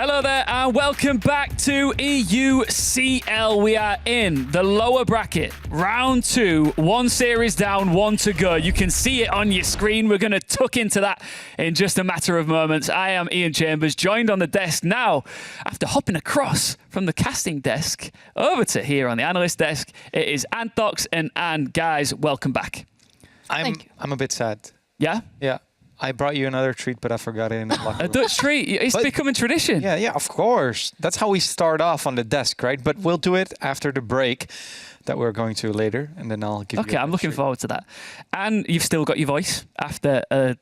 Hello there and welcome back to EUCL. We are in the lower bracket, round 2, 1 series down, 1 to go. You can see it on your screen. We're going to tuck into that in just a matter of moments. I am Ian Chambers, joined on the desk now after hopping across from the casting desk over to here on the analyst desk. It is Anthox and Anne. Guys, welcome back. I'm a bit sad. Yeah? Yeah. I brought you another treat, but I forgot it in the locker A room. Dutch treat. It's becoming tradition. Yeah, of course. That's how we start off on the desk, right? But we'll do it after the break that we're going to later, and then I'll give you. Okay, I'm looking forward to that. And you've still got your voice after a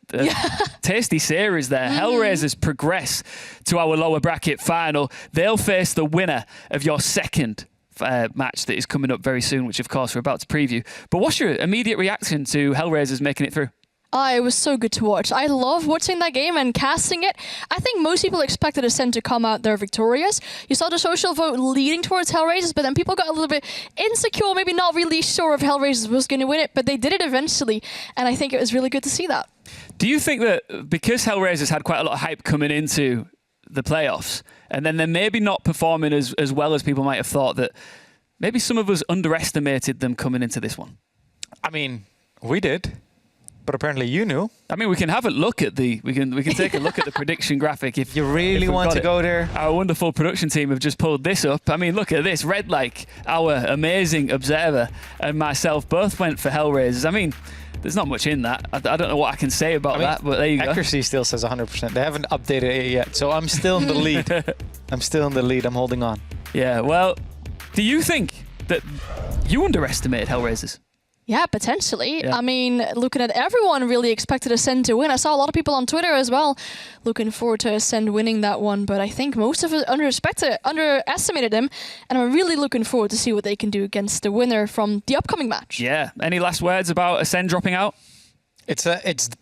tasty series there. Hellraisers progress to our lower bracket final. They'll face the winner of your second match that is coming up very soon, which of course we're about to preview. But what's your immediate reaction to Hellraisers making it through? It was so good to watch. I love watching that game and casting it. I think most people expected Ascent to come out there victorious. You saw the social vote leading towards Hellraisers, but then people got a little bit insecure, maybe not really sure if Hellraisers was going to win it, but they did it eventually, and I think it was really good to see that. Do you think that because Hellraisers had quite a lot of hype coming into the playoffs, and then they're maybe not performing as well as people might have thought, that maybe some of us underestimated them coming into this one? I mean, we did. But apparently you knew. I mean, we can have a look at we can take a look at the prediction graphic if you really want to go there. Our wonderful production team have just pulled this up. I mean, look at this. Red Like, our amazing observer, and myself both went for Hellraisers. I mean, there's not much in that. I don't know what I can say about that, but there you go. Accuracy still says 100%. They haven't updated it yet, so I'm still in the lead. I'm still in the lead. I'm holding on. Yeah, well, do you think that you underestimated Hellraisers? Yeah, potentially. Yeah. I mean, looking at everyone really expected Ascend to win. I saw a lot of people on Twitter as well looking forward to Ascend winning that one, but I think most of us underestimated them, and I'm really looking forward to see what they can do against the winner from the upcoming match. Yeah. Any last words about Ascend dropping out? It's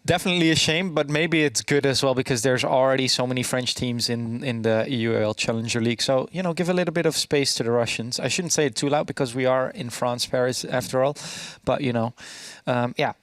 definitely a shame, but maybe it's good as well because there's already so many French teams in the EUL Challenger League. So, you know, give a little bit of space to the Russians. I shouldn't say it too loud because we are in France, Paris, after all. But, you know, yeah,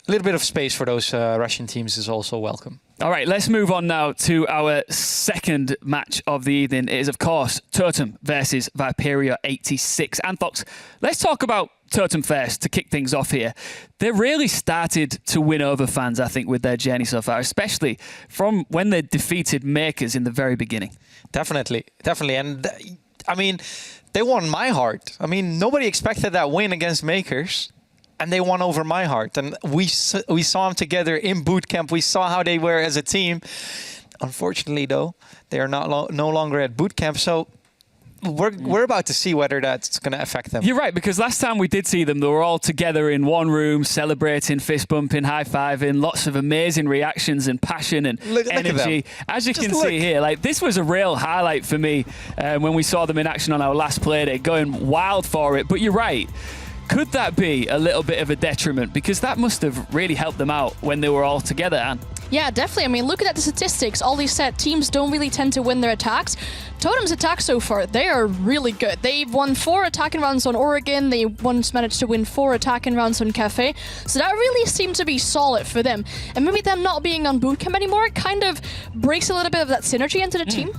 a little bit of space for those Russian teams is also welcome. All right, let's move on now to our second match of the evening. It is, of course, Totem versus VIPERIO 86. Anthox, let's talk about Totem first to kick things off here. They really started to win over fans, I think, with their journey so far, especially from when they defeated Makers in the very beginning. Definitely. And, I mean, they won my heart. I mean, nobody expected that win against Makers. And they won over my heart. And we saw them together in boot camp. We saw how they were as a team. Unfortunately, though, they are no longer at boot camp. So we're about to see whether that's going to affect them. You're right, because last time we did see them, they were all together in one room, celebrating, fist bumping, high fiving, lots of amazing reactions and passion and energy. As you can see here, like this was a real highlight for me when we saw them in action on our last play day, going wild for it. But you're right. Could that be a little bit of a detriment? Because that must have really helped them out when they were all together, Anne. Yeah, definitely. I mean, looking at the statistics, all these set teams don't really tend to win their attacks. Totem's attacks so far, they are really good. They've won 4 attacking rounds on Oregon. They once managed to win 4 attacking rounds on Cafe. So that really seemed to be solid for them. And maybe them not being on bootcamp anymore kind of breaks a little bit of that synergy into the team.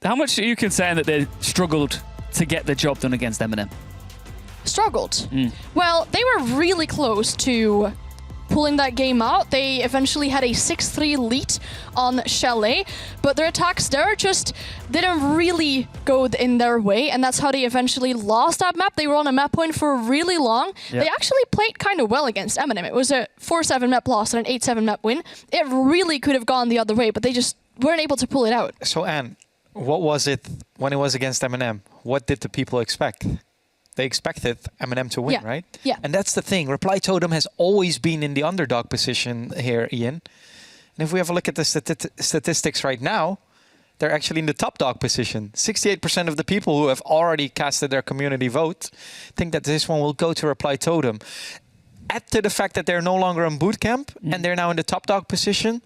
How much are you concerned that they struggled to get the job done against Eminem? Struggled. Well, they were really close to pulling that game out. They eventually had a 6-3 lead on Chalet, but their attacks there just didn't really go in their way, and that's how they eventually lost that map. They were on a map point for really long. Yep. They actually played kind of well against Eminem. It was a 4-7 map loss and an 8-7 map win. It really could have gone the other way, but they just weren't able to pull it out. So, Anne, what was it when it was against Eminem? What did the people expect? They expected Eminem to win, right? Yeah. And that's the thing. Reply Totem has always been in the underdog position here, Ian. And if we have a look at the statistics right now, they're actually in the top dog position. 68% of the people who have already casted their community vote think that this one will go to Reply Totem. Add to the fact that they're no longer in boot camp and they're now in the top dog position.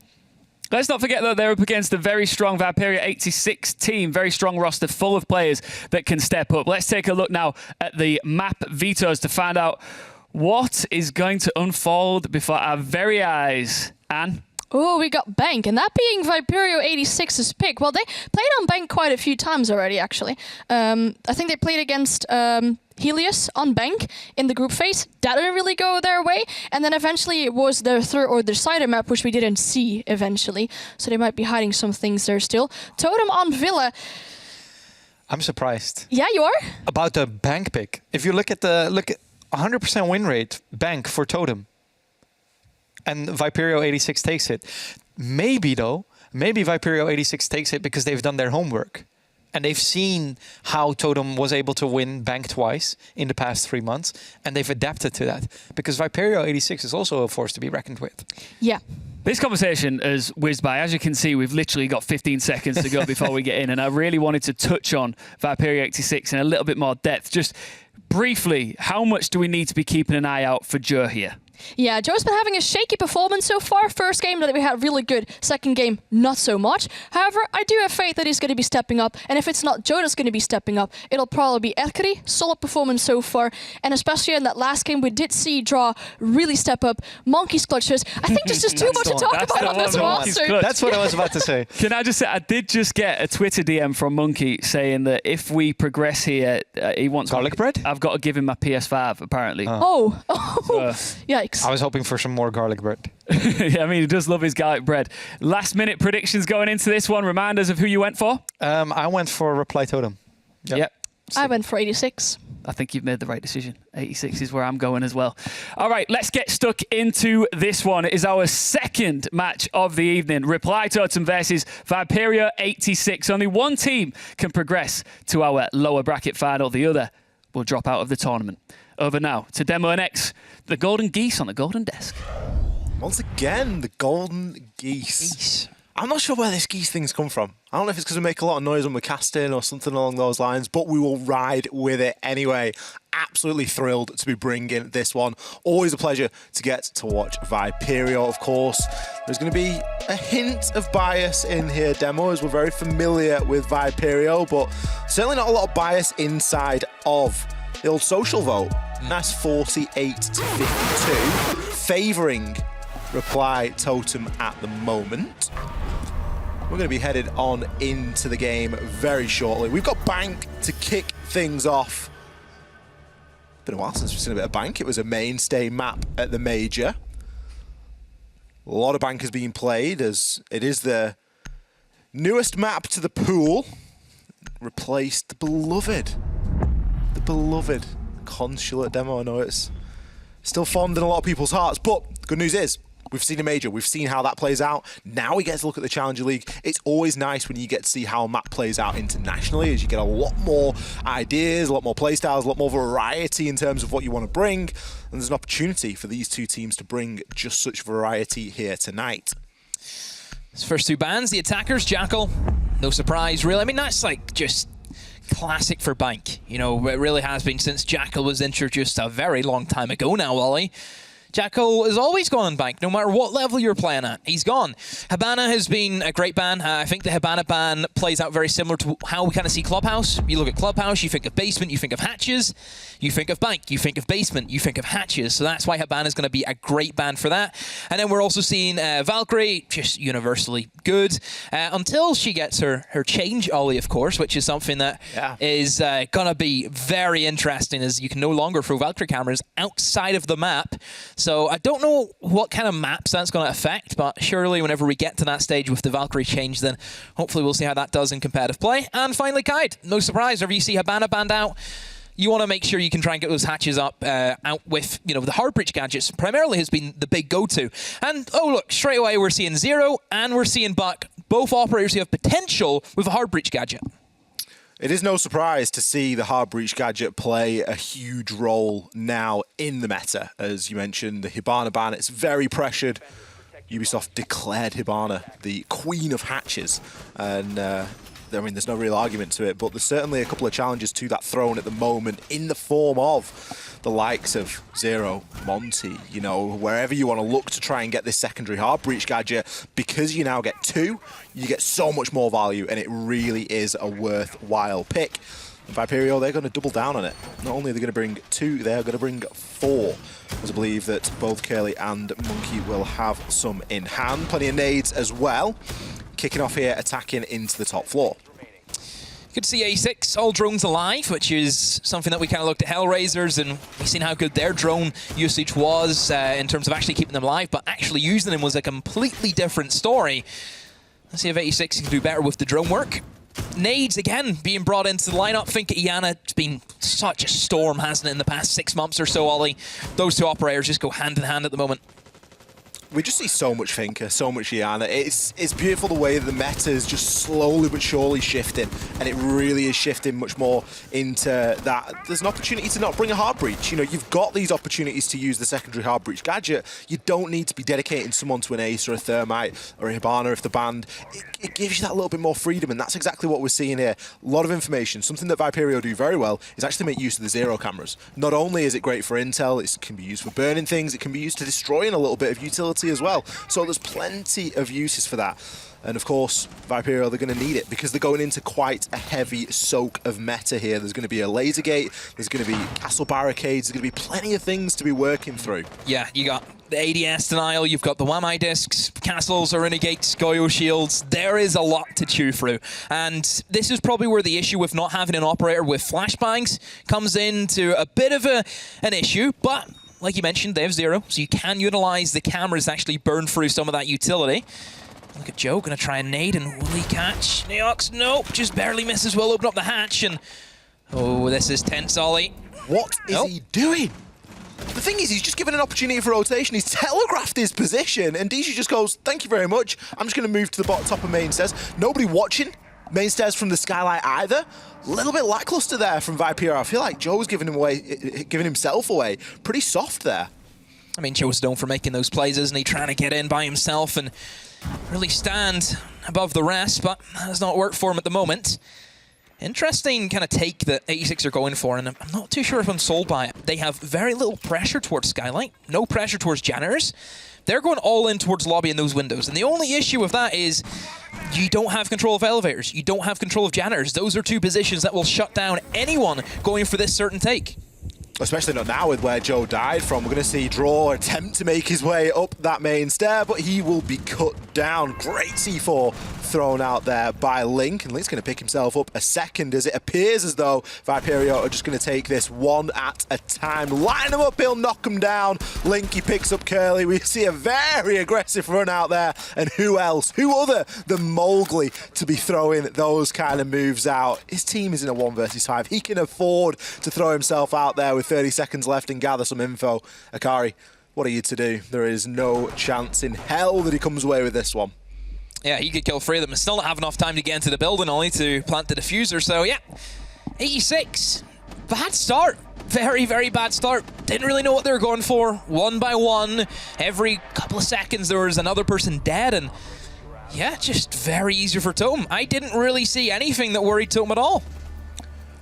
Let's not forget that they're up against a very strong VIPERIO 86 team, very strong roster full of players that can step up. Let's take a look now at the map vetoes to find out what is going to unfold before our very eyes. Anne? Oh, we got Bank, and that being VIPERIO 86's pick. Well, they played on Bank quite a few times already, actually. I think they played against Helios on Bank in the group phase. That didn't really go their way. And then eventually it was their third or their cider map, which we didn't see eventually. So they might be hiding some things there still. Totem on Villa. I'm surprised. Yeah, you are? About the Bank pick. If you look at 100% win rate, Bank for Totem. And VIPERIO 86 takes it. Maybe VIPERIO 86 takes it because they've done their homework. And they've seen how Totem was able to win Bank twice in the past 3 months. And they've adapted to that. Because VIPERIO 86 is also a force to be reckoned with. Yeah. This conversation has whizzed by. As you can see, we've literally got 15 seconds to go before we get in. And I really wanted to touch on VIPERIO 86 in a little bit more depth. Just briefly, how much do we need to be keeping an eye out for Joe here? Yeah, Joe's been having a shaky performance so far. First game that we had really good. Second game, not so much. However, I do have faith that he's going to be stepping up. And if it's not Joe that's going to be stepping up, it'll probably be Erkeri. Solid performance so far. And especially in that last game, we did see Draw really step up. Monkey's clutches. I think there's just too much to talk about on this roster. That's what I was about to say. Can I just say, I did just get a Twitter DM from Monkey saying that if we progress here, he wants garlic bread. I've got to give him my PS5, apparently. Oh. Yikes. I was hoping for some more garlic bread. Yeah, I mean, he does love his garlic bread. Last minute predictions going into this one. Remind us of who you went for. I went for Reply Totem. Yep. I went for 86. I think you've made the right decision. 86 is where I'm going as well. All right, let's get stuck into this one. It is our second match of the evening. Reply Totem versus VIPERIO 86. Only one team can progress to our lower bracket final. The other will drop out of the tournament. Over now to Demo NX, the golden geese on the golden desk. Once again, the golden geese. I'm not sure where this geese thing's come from. I don't know if it's because we make a lot of noise when we're casting or something along those lines, but we will ride with it anyway. Absolutely thrilled to be bringing this one. Always a pleasure to get to watch VIPERIO, of course. There's going to be a hint of bias in here, Demo, as we're very familiar with VIPERIO, but certainly not a lot of bias inside of the old social vote. That's 48 to 52, favouring Reply Totem at the moment. We're going to be headed on into the game very shortly. We've got Bank to kick things off. Been a while since we've seen a bit of Bank. It was a mainstay map at the Major. A lot of Bank has been played as it is the newest map to the pool. Replaced the beloved Consulate Demo. I know it's still fond in a lot of people's hearts, but the good news is we've seen a Major. We've seen how that plays out. Now we get to look at the Challenger League. It's always nice when you get to see how a map plays out internationally, as you get a lot more ideas, a lot more playstyles, a lot more variety in terms of what you want to bring. And there's an opportunity for these two teams to bring just such variety here tonight. His first two bans, the attackers, Jackal. No surprise, really. I mean, that's like just classic for Bank. You know, it really has been since Jackal was introduced a very long time ago now, Ollie. Jackal has always gone on Bank, no matter what level you're playing at. He's gone. Hibana has been a great ban. I think the Hibana ban plays out very similar to how we kind of see Clubhouse. You look at Clubhouse, you think of basement, you think of hatches. You think of Bank, you think of basement, you think of hatches. So that's why Hibana is going to be a great ban for that. And then we're also seeing Valkyrie, just universally good. Until she gets her change, Ollie, of course, which is something that is going to be very interesting, as you can no longer throw Valkyrie cameras outside of the map. So I don't know what kind of maps that's going to affect, but surely whenever we get to that stage with the Valkyrie change, then hopefully we'll see how that does in competitive play. And finally, Kaid. No surprise, whenever you see Hibana banned out, you want to make sure you can try and get those hatches up out with, you know, the hard breach gadgets primarily has been the big go-to. And, oh, look, straight away we're seeing Zero and we're seeing Buck, both operators who have potential with a hard breach gadget. It is no surprise to see the hard breach gadget play a huge role now in the meta. As you mentioned, the Hibana ban, it's very pressured. Ubisoft declared Hibana the queen of hatches. And, I mean, there's no real argument to it, but there's certainly a couple of challenges to that throne at the moment in the form of the likes of Zero, Monty, you know, wherever you want to look to try and get this secondary hard breach gadget, because you now get two, you get so much more value, and it really is a worthwhile pick. VIPERIO, they're going to double down on it. Not only are they going to bring 2, they're going to bring 4. As I believe that both Curly and Monkey will have some in hand. Plenty of nades as well. Kicking off here, attacking into the top floor. Good to see A6, all drones alive, which is something that we kind of looked at Hellraisers, and we've seen how good their drone usage was in terms of actually keeping them alive, but actually using them was a completely different story. Let's see if A6 can do better with the drone work. Nades, again, being brought into the lineup. Think Iana, it's been such a storm, hasn't it, in the past 6 months or so, Ollie? Those two operators just go hand in hand at the moment. We just see so much Finker, so much Iana. It's beautiful the way that the meta is just slowly but surely shifting, and it really is shifting much more into that. There's an opportunity to not bring a hard breach. You know, you've got these opportunities to use the secondary hard breach gadget. You don't need to be dedicating someone to an Ace or a Thermite or a Hibana if the band. It gives you that little bit more freedom, and that's exactly what we're seeing here. A lot of information. Something that VIPERIO do very well is actually make use of the zero cameras. Not only is it great for intel, it can be used for burning things, it can be used to destroying a little bit of utility as well. So there's plenty of uses for that. And of course, VIPERIO, they're going to need it because they're going into quite a heavy soak of meta here. There's going to be a laser gate, there's going to be castle barricades, there's going to be plenty of things to be working through. Yeah, you got the ADS denial, you've got the Wamai discs, castles, arena gates, Goyo shields. There is a lot to chew through. And this is probably where the issue with not having an operator with flashbangs comes into a bit of an issue, but like you mentioned, they have zero, so you can utilize the cameras to actually burn through some of that utility. Look at Joe, going to try and nade, and will he catch Neox? Nope, just barely misses. Will open up the hatch, and oh, this is tense, Ollie. What is he doing? The thing is, he's just given an opportunity for rotation. He's telegraphed his position, and DG just goes, thank you very much. I'm just going to move to the top of main stairs. Nobody watching main stairs from the skylight either. A little bit lackluster there from VIPERIO. I feel like Joe's giving himself away. Pretty soft there. I mean, Joe's known for making those plays, isn't he? Trying to get in by himself and really stand above the rest, but that has not worked for him at the moment. Interesting kind of take that 86 are going for, and I'm not too sure if I'm sold by it. They have very little pressure towards Skylight, no pressure towards Janitors. They're going all in towards lobby in those windows, and the only issue with that is you don't have control of elevators, you don't have control of Janitors. Those are two positions that will shut down anyone going for this certain take. Especially not now with where Joe died from. We're going to see Draw attempt to make his way up that main stair, but he will be cut down. Great C4 thrown out there by Link, and Link's going to pick himself up a second as it appears as though VIPERIO are just going to take this one at a time. Line him up, he'll knock him down. Link, he picks up Curly. We see a very aggressive run out there, and who else? Who other than Mowgli to be throwing those kind of moves out? His team is in a 1 versus 5. He can afford to throw himself out there with 30 seconds left and gather some info. Akari, what are you to do? There is no chance in hell that he comes away with this one. Yeah, he could kill 3 of them and still not have enough time to get into the building, only to plant the diffuser. So yeah, 86. Bad start. Very, very bad start. Didn't really know what they were going for. 1 by 1. Every couple of seconds there was another person dead, and yeah, just very easy for Totem. I didn't really see anything that worried Totem at all.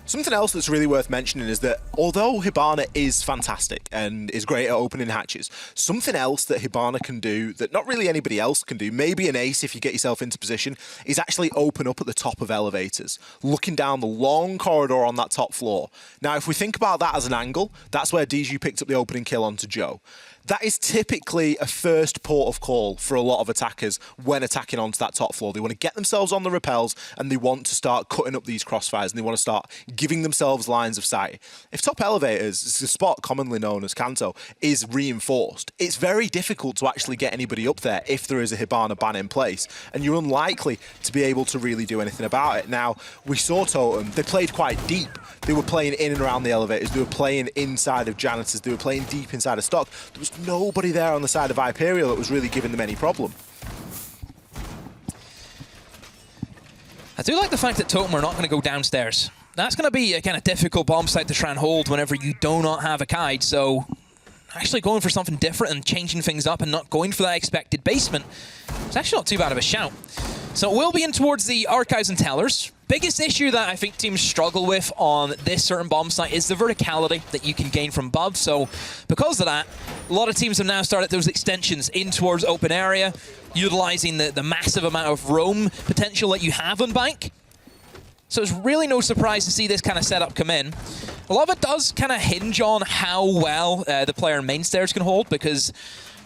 Something else that's really worth mentioning is that although Hibana is fantastic and is great at opening hatches, something else that Hibana can do that not really anybody else can do, maybe an ace if you get yourself into position, is actually open up at the top of elevators, looking down the long corridor on that top floor. Now, if we think about that as an angle, that's where DG picked up the opening kill onto Joe. That is typically a first port of call for a lot of attackers when attacking onto that top floor. They want to get themselves on the rappels and they want to start cutting up these crossfires and they want to start giving themselves lines of sight. If top elevators, it's a spot commonly known as Kanto, is reinforced, it's very difficult to actually get anybody up there if there is a Hibana ban in place, and you're unlikely to be able to really do anything about it. Now, we saw Totem, they played quite deep. They were playing in and around the elevators, they were playing inside of Janitors, they were playing deep inside of stock. There was nobody there on the side of VIPERIO that was really giving them any problem. I do like the fact that Totem are not going to go downstairs. That's going to be a kind of difficult bomb site to try and hold whenever you do not have a kite, so actually going for something different and changing things up and not going for that expected basement, it's actually not too bad of a shout. So it will be in towards the archives and tellers. Biggest issue that I think teams struggle with on this certain bomb site is the verticality that you can gain from above. So because of that, a lot of teams have now started those extensions in towards open area, utilizing the massive amount of roam potential that you have on bank. So it's really no surprise to see this kind of setup come in. A lot of it does kind of hinge on how well the player in main stairs can hold, because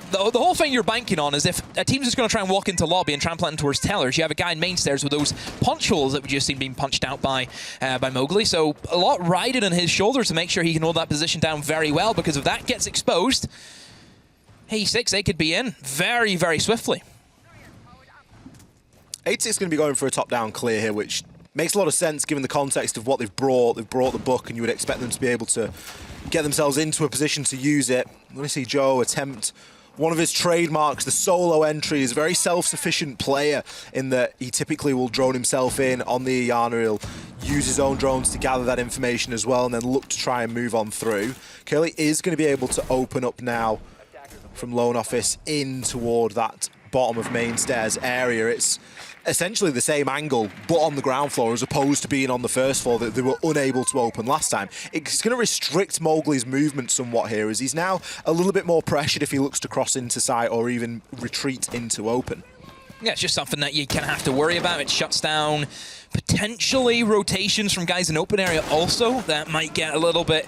the whole thing you're banking on is if a team's just going to try and walk into lobby and try and plant towards tellers, you have a guy in main stairs with those punch holes that we just seen being punched out by Mowgli. So a lot riding on his shoulders to make sure he can hold that position down very well, because if that gets exposed, E6, they could be in very, very swiftly. 86 is going to be going for a top-down clear here, which makes a lot of sense given the context of what they've brought. They've brought the book, and you would expect them to be able to get themselves into a position to use it. I'm going to see Joe attempt one of his trademarks, the solo entry. Is a very self-sufficient player in that he typically will drone himself in on the Iana. He'll use his own drones to gather that information as well, and then look to try and move on through. Curly is going to be able to open up now from Lone Office in toward that bottom of main stairs area. It's essentially the same angle, but on the ground floor, as opposed to being on the first floor that they were unable to open last time. It's going to restrict Mowgli's movement somewhat here, as he's now a little bit more pressured if he looks to cross into site or even retreat into open. Yeah, it's just something that you kind of have to worry about. It shuts down potentially rotations from guys in open area also that might get a little bit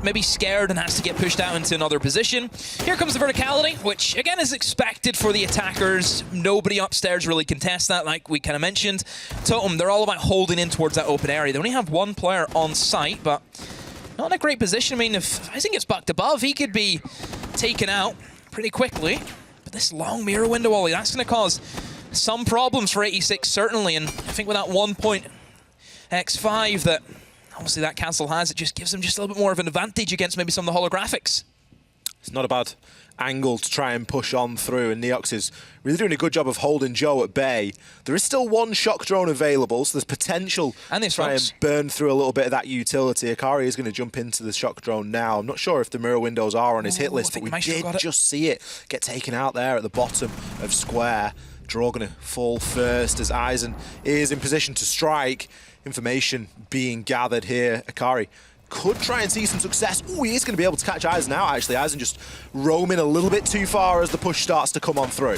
maybe scared and has to get pushed out into another position. Here comes the verticality, which again is expected for the attackers. Nobody upstairs really contests that, like we kind of mentioned. Totem, they're all about holding in towards that open area. They only have one player on site, but not in a great position. I mean, if Ising gets bucked above, he could be taken out pretty quickly. But this long mirror window, Ollie, that's going to cause some problems for 86, certainly. And I think with that 1 point X5 that obviously that cancel has, it just gives them just a little bit more of an advantage against maybe some of the holographics. It's not a bad angle to try and push on through, and Neox is really doing a good job of holding Joe at bay. There is still one shock drone available, so there's potential to try and burn through a little bit of that utility. Akari is going to jump into the shock drone now. I'm not sure if the mirror windows are on his hit list, but we did just see it get taken out there at the bottom of square. Draw going to fall first as Eisen is in position to strike. Information being gathered here. Akari could try and see some success. Oh, he is going to be able to catch Eisen out, actually. Eisen just roaming a little bit too far as the push starts to come on through.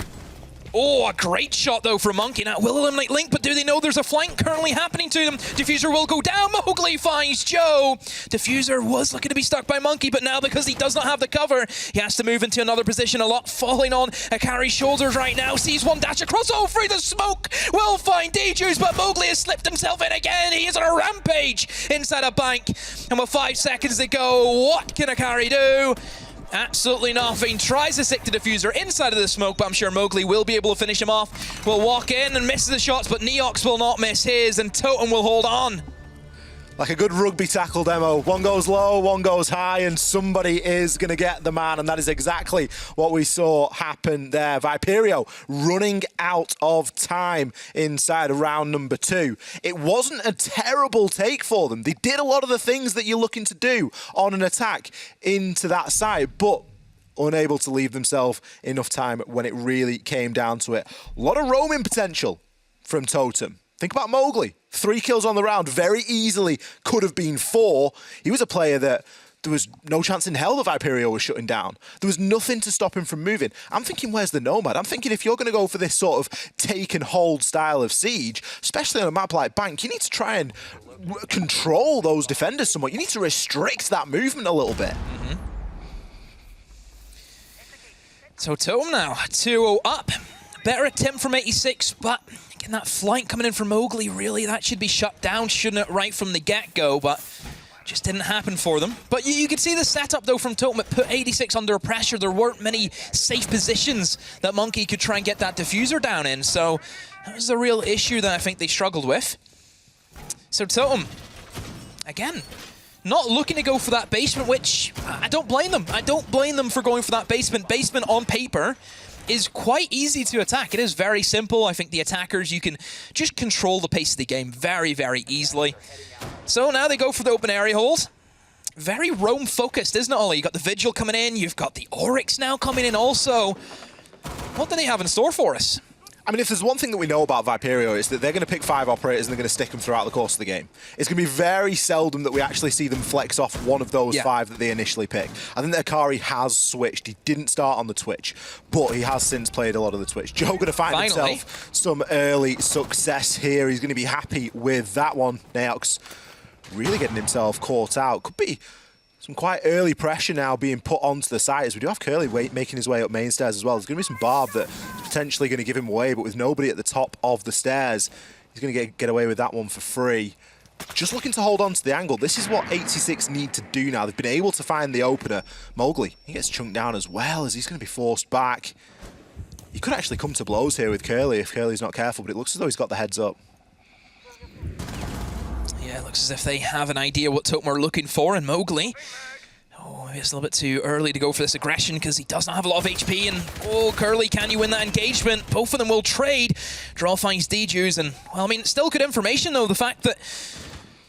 Oh, a great shot, though, from Monkey. Now, will eliminate Link, but do they know there's a flank currently happening to them? Diffuser will go down. Mowgli finds Joe. Diffuser was looking to be stuck by Monkey, but now because he does not have the cover, he has to move into another position. A lot falling on Akari's shoulders right now. Sees one dash across. Oh, through the smoke. Will find DJs, but Mowgli has slipped himself in again. He is on a rampage inside a bank. And with 5 seconds to go, what can Akari do? Absolutely nothing. Tries to stick to Diffuser inside of the smoke, but I'm sure Mowgli will be able to finish him off. Will walk in and misses the shots, but Neox will not miss his, and Totem will hold on. Like a good rugby tackle demo. One goes low, one goes high, and somebody is going to get the man, and that is exactly what we saw happen there. VIPERIO running out of time inside of round number 2. It wasn't a terrible take for them. They did a lot of the things that you're looking to do on an attack into that side, but unable to leave themselves enough time when it really came down to it. A lot of roaming potential from Totem. Think about Mowgli. 3 kills on the round, very easily could have been 4. He was a player that there was no chance in hell that VIPERIO was shutting down. There was nothing to stop him from moving. I'm thinking, where's the Nomad? I'm thinking if you're going to go for this sort of take and hold style of siege, especially on a map like Bank, you need to try and control those defenders somewhat. You need to restrict that movement a little bit. So Totem now, 2-0 up. Better attempt from 86, but again, that flank coming in from Mowgli, really, that should be shut down, shouldn't it, right from the get-go, but just didn't happen for them. But you could see the setup, though, from Totem. It put 86 under pressure. There weren't many safe positions that Monkey could try and get that diffuser down in, so that was the real issue that I think they struggled with. So Totem, again, not looking to go for that basement, which I don't blame them. I don't blame them for going for that basement. Basement on paper is quite easy to attack. It is very simple. I think the attackers, you can just control the pace of the game very, very easily. So now they go for the open area hold. Very roam focused, isn't it, Ollie? You've got the Vigil coming in. You've got the Oryx now coming in also. What do they have in store for us? I mean, if there's one thing that we know about VIPERIO, it's that they're going to pick 5 operators and they're going to stick them throughout the course of the game. It's going to be very seldom that we actually see them flex off one of those 5 that they initially picked. I think that Akari has switched. He didn't start on the Twitch, but he has since played a lot of the Twitch. Joe going to find himself some early success here. He's going to be happy with that one. Neox really getting himself caught out. Could be some quite early pressure now being put onto the site, as we do have Curly making his way up main stairs as well. There's going to be some Barb that's potentially going to give him away, but with nobody at the top of the stairs, he's going to get away with that one for free. Just looking to hold on to the angle. This is what 86 need to do now. They've been able to find the opener. Mowgli, he gets chunked down as well, as he's going to be forced back. He could actually come to blows here with Curly if Curly's not careful, but it looks as though he's got the heads up. Yeah, it looks as if they have an idea what Totem are looking for in Mowgli. Oh, maybe it's a little bit too early to go for this aggression because he does not have a lot of HP. And, oh, Curly, can you win that engagement? Both of them will trade. Draw finds DJs. And, well, I mean, still good information, though. The fact that,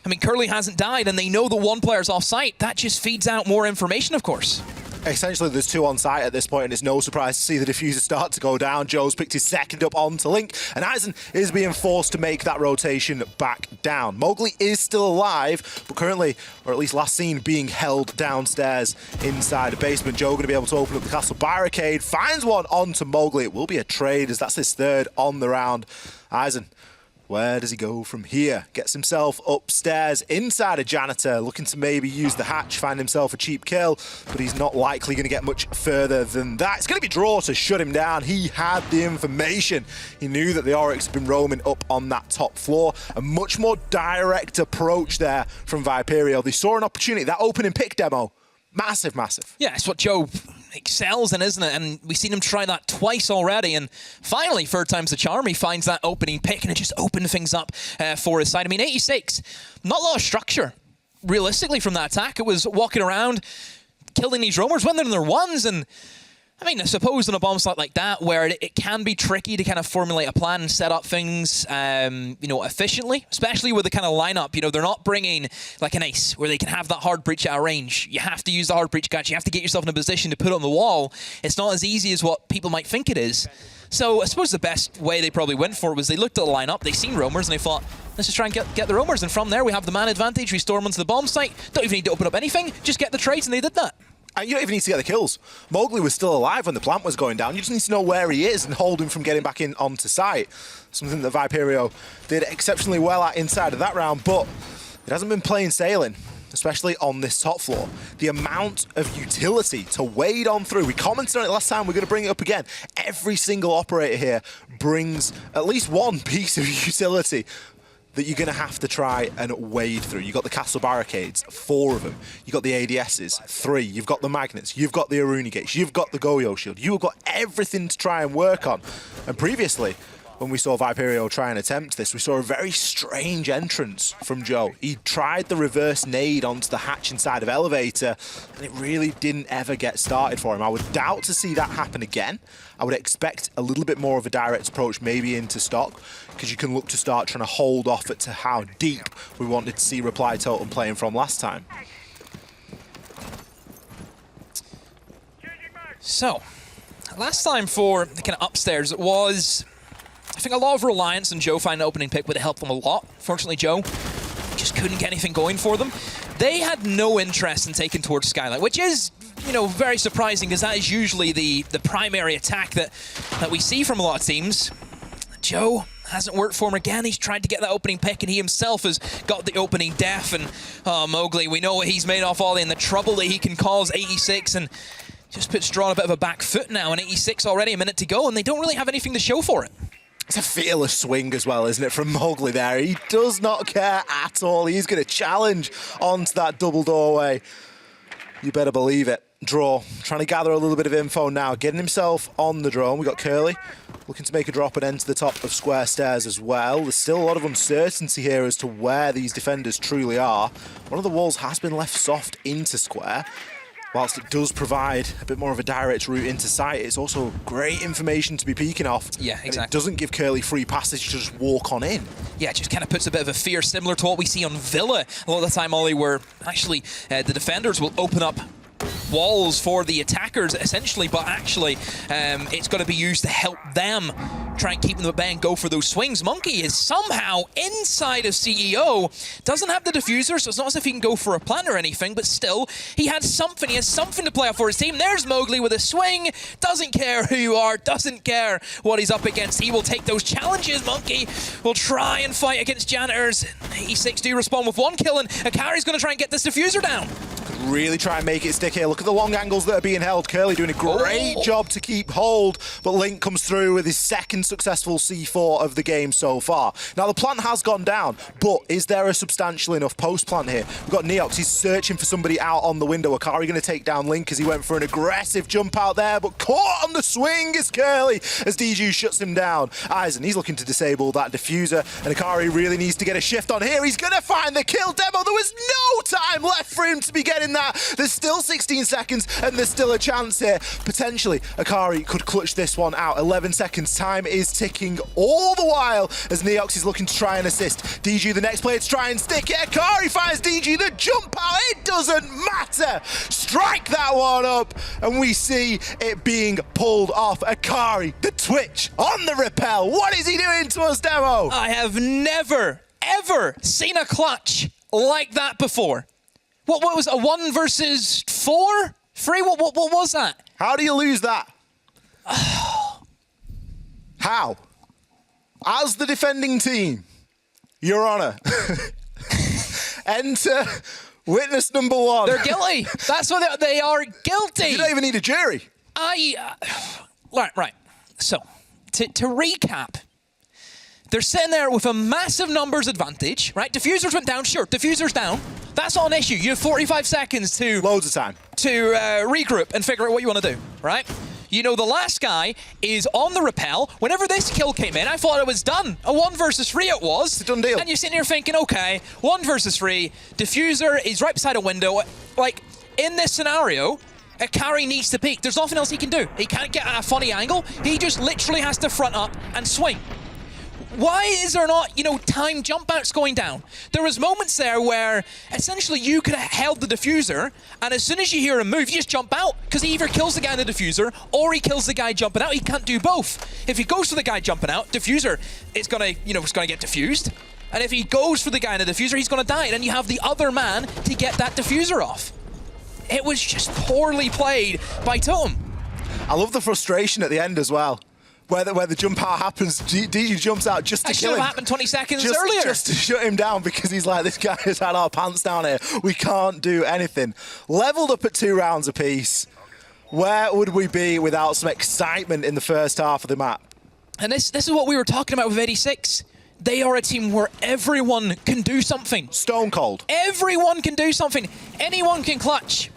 I mean, Curly hasn't died and they know the one player's off-site. That just feeds out more information, of course. Essentially, there's 2 on site at this point, and it's no surprise to see the diffuser start to go down. Joe's picked his second up onto Link, and Eisen is being forced to make that rotation back down. Mowgli is still alive, but currently, or at least last seen, being held downstairs inside the basement. Joe going to be able to open up the castle barricade, finds one onto Mowgli. It will be a trade, as that's his 3rd on the round. Eisen, where does he go from here? Gets himself upstairs inside a janitor, looking to maybe use the hatch, find himself a cheap kill, but he's not likely going to get much further than that. It's going to be Draw to shut him down. He had the information. He knew that the Oryx had been roaming up on that top floor. A much more direct approach there from VIPERIO. They saw an opportunity. That opening pick demo, massive, massive. Yeah, it's what Joe excels in, isn't it? And we've seen him try that twice already, and finally, 3rd time's the charm, he finds that opening pick, and it just opened things up for his side. I mean, 86, not a lot of structure, realistically, from that attack. It was walking around, killing these roamers when they're in their ones, and I mean, I suppose on a bomb site like that, where it can be tricky to kind of formulate a plan and set up things, you know, efficiently, especially with the kind of lineup. You know, they're not bringing like an ace where they can have that hard breach out of range. You have to use the hard breach catch. You have to get yourself in a position to put it on the wall. It's not as easy as what people might think it is. So I suppose the best way they probably went for it was they looked at the lineup, they seen roamers, and they thought, let's just try and get the roamers. And from there, we have the man advantage. We storm onto the bomb site. Don't even need to open up anything. Just get the trades, and they did that. And you don't even need to get the kills. Mowgli was still alive when the plant was going down. You just need to know where he is and hold him from getting back in onto site. Something that VIPERIO did exceptionally well at inside of that round, but it hasn't been plain sailing, especially on this top floor. The amount of utility to wade on through. We commented on it last time. We're going to bring it up again. Every single operator here brings at least one piece of utility that you're going to have to try and wade through. You've got the castle barricades, 4 of them. You've got the ADSs, 3. You've got the magnets. You've got the Aruni gates. You've got the Goyo shield. You've got everything to try and work on. And previously, when we saw VIPERIO try and attempt this, we saw a very strange entrance from Joe. He tried the reverse nade onto the hatch inside of Elevator, and it really didn't ever get started for him. I would doubt to see that happen again. I would expect a little bit more of a direct approach, maybe into stock, because you can look to start trying to hold off it to how deep we wanted to see Reply Totem playing from last time. So, last time for the kind of upstairs, it was, I think, a lot of reliance on Joe finding an opening pick would have helped them a lot. Fortunately, Joe just couldn't get anything going for them. They had no interest in taking towards Skylight, which is, you know, very surprising because that is usually the primary attack that we see from a lot of teams. Joe hasn't worked for him again. He's tried to get that opening pick, and he himself has got the opening death. And Mowgli, we know what he's made off Ollie and the trouble that he can cause 86, and just puts Draw on a bit of a back foot now. And 86 already, a minute to go, and they don't really have anything to show for it. It's a fearless swing as well, isn't it, from Mowgli there? He does not care at all. He's going to challenge onto that double doorway. You better believe it. Draw, trying to gather a little bit of info now, getting himself on the drone. We got Curly looking to make a drop and enter the top of square stairs as well. There's still a lot of uncertainty here as to where these defenders truly are. One of the walls has been left soft into square. Whilst it does provide a bit more of a direct route into site, it's also great information to be peeking off. Yeah, exactly. And it doesn't give Curly free passage to just walk on in. Yeah, it just kind of puts a bit of a fear, similar to what we see on Villa. A lot of the time, Ollie, where actually the defenders will open up walls for the attackers, essentially, but actually it's going to be used to help them try and keep them at bay and go for those swings. Monkey is somehow inside of CEO, doesn't have the diffuser, so it's not as if he can go for a plant or anything, but still, he has something to play off for his team. There's Mowgli with a swing, doesn't care who you are, doesn't care what he's up against. He will take those challenges. Monkey will try and fight against Janitors. 86 do respond with 1 kill, and Akari's going to try and get this diffuser down. Really try and make it stick here. Look at the long angles that are being held. Curly doing a great job to keep hold, but Link comes through with his second successful C4 of the game so far. Now, the plant has gone down, but is there a substantial enough post-plant here? We've got Neox, he's searching for somebody out on the window. Akari going to take down Link as he went for an aggressive jump out there, but caught on the swing is Curly as DG shuts him down. Eisen, he's looking to disable that diffuser, and Akari really needs to get a shift on here. He's going to find the kill. Demo, there was no time left for him to be getting that. There's still 16 seconds and there's still a chance here. Potentially, Akari could clutch this one out. 11 seconds. Time is ticking all the while as Neox is looking to try and assist. DG, the next player, to try and stick it. Akari finds DG. The jump out, it doesn't matter. Strike that one up and we see it being pulled off. Akari, the twitch on the repel. What is he doing to us, Demo? I have never, ever seen a clutch like that before. What was it, a 1 versus 4? 3? What was that? How do you lose that? How? As the defending team, Your Honor, enter witness number 1. They're guilty. That's what they are guilty. You don't even need a jury. Right. So, to recap, they're sitting there with a massive numbers advantage, right? Diffusers went down, sure, diffusers down. That's not an issue. You have 45 seconds to... Loads of time. To regroup and figure out what you want to do, right? You know, the last guy is on the repel. Whenever this kill came in, I thought it was done. A 1 versus 3 it was. It's a done deal. And you're sitting here thinking, okay, 1 versus 3, diffuser is right beside a window. Like, in this scenario, Akari needs to peek. There's nothing else he can do. He can't get a funny angle. He just literally has to front up and swing. Why is there not, time jump outs going down? There was moments there where essentially you could have held the diffuser, and as soon as you hear him move, you just jump out, because he either kills the guy in the diffuser or he kills the guy jumping out. He can't do both. If he goes for the guy jumping out, diffuser is gonna, it's gonna get diffused. And if he goes for the guy in the diffuser, he's gonna die. And then you have the other man to get that diffuser off. It was just poorly played by Totem. I love the frustration at the end as well. Where the jump out happens, DG jumps out just to kill him. That should have happened 20 seconds earlier. Just to shut him down, because he's like, this guy has had our pants down here. We can't do anything. Leveled up at 2 rounds apiece. Where would we be without some excitement in the first half of the map? And this is what we were talking about with 86. They are a team where everyone can do something. Stone cold. Everyone can do something. Anyone can clutch.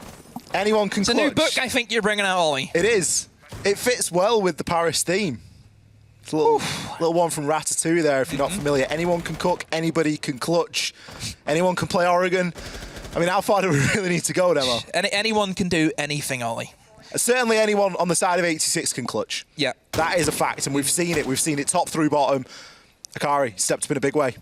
Anyone can clutch. It's a new book I think you're bringing out, Ollie. It is. It fits well with the Paris theme. It's a little one from Ratatouille there, if you're not familiar. Anyone can cook, anybody can clutch, anyone can play Oregon. I mean, how far do we really need to go, Demo? Anyone can do anything, Ollie. Certainly anyone on the side of 86 can clutch. Yeah. That is a fact, and we've seen it. We've seen it top through bottom. Akari stepped up in a big way.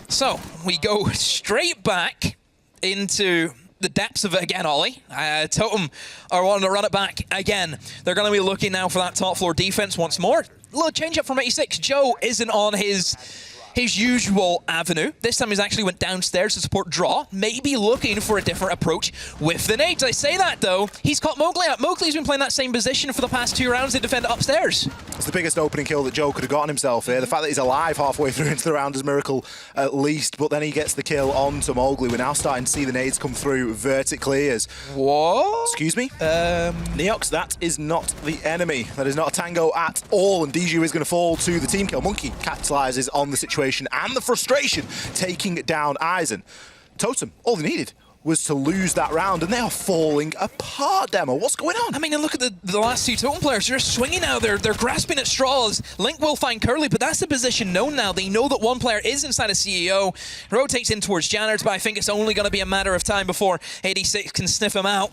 So, we go straight back into the depths of it again, Ollie. Totem are wanting to run it back again. They're going to be looking now for that top floor defense once more. A little change up from 86. Joe isn't on his usual avenue. This time he's actually went downstairs to support Draw, maybe looking for a different approach with the nades. I say that though, he's caught Mowgli out. Mowgli's been playing that same position for the past 2 rounds. They defend upstairs. It's the biggest opening kill that Joe could have gotten himself here. The fact that he's alive halfway through into the round is a miracle at least, but then he gets the kill onto Mowgli. We're now starting to see the nades come through vertically as... What? Excuse me? Neox, that is not the enemy. That is not a tango at all, and DG is going to fall to the team kill. Monkey capitalizes on the situation and the frustration, taking down Eisen. Totem, all they needed was to lose that round, and they are falling apart, Demo. What's going on? I mean, and look at the last 2 Totem players. They're swinging now. They're grasping at straws. Link will find Curly, but that's the position known now. They know that one player is inside a CEO. Rotates in towards Janitors, but I think it's only going to be a matter of time before 86 can sniff him out.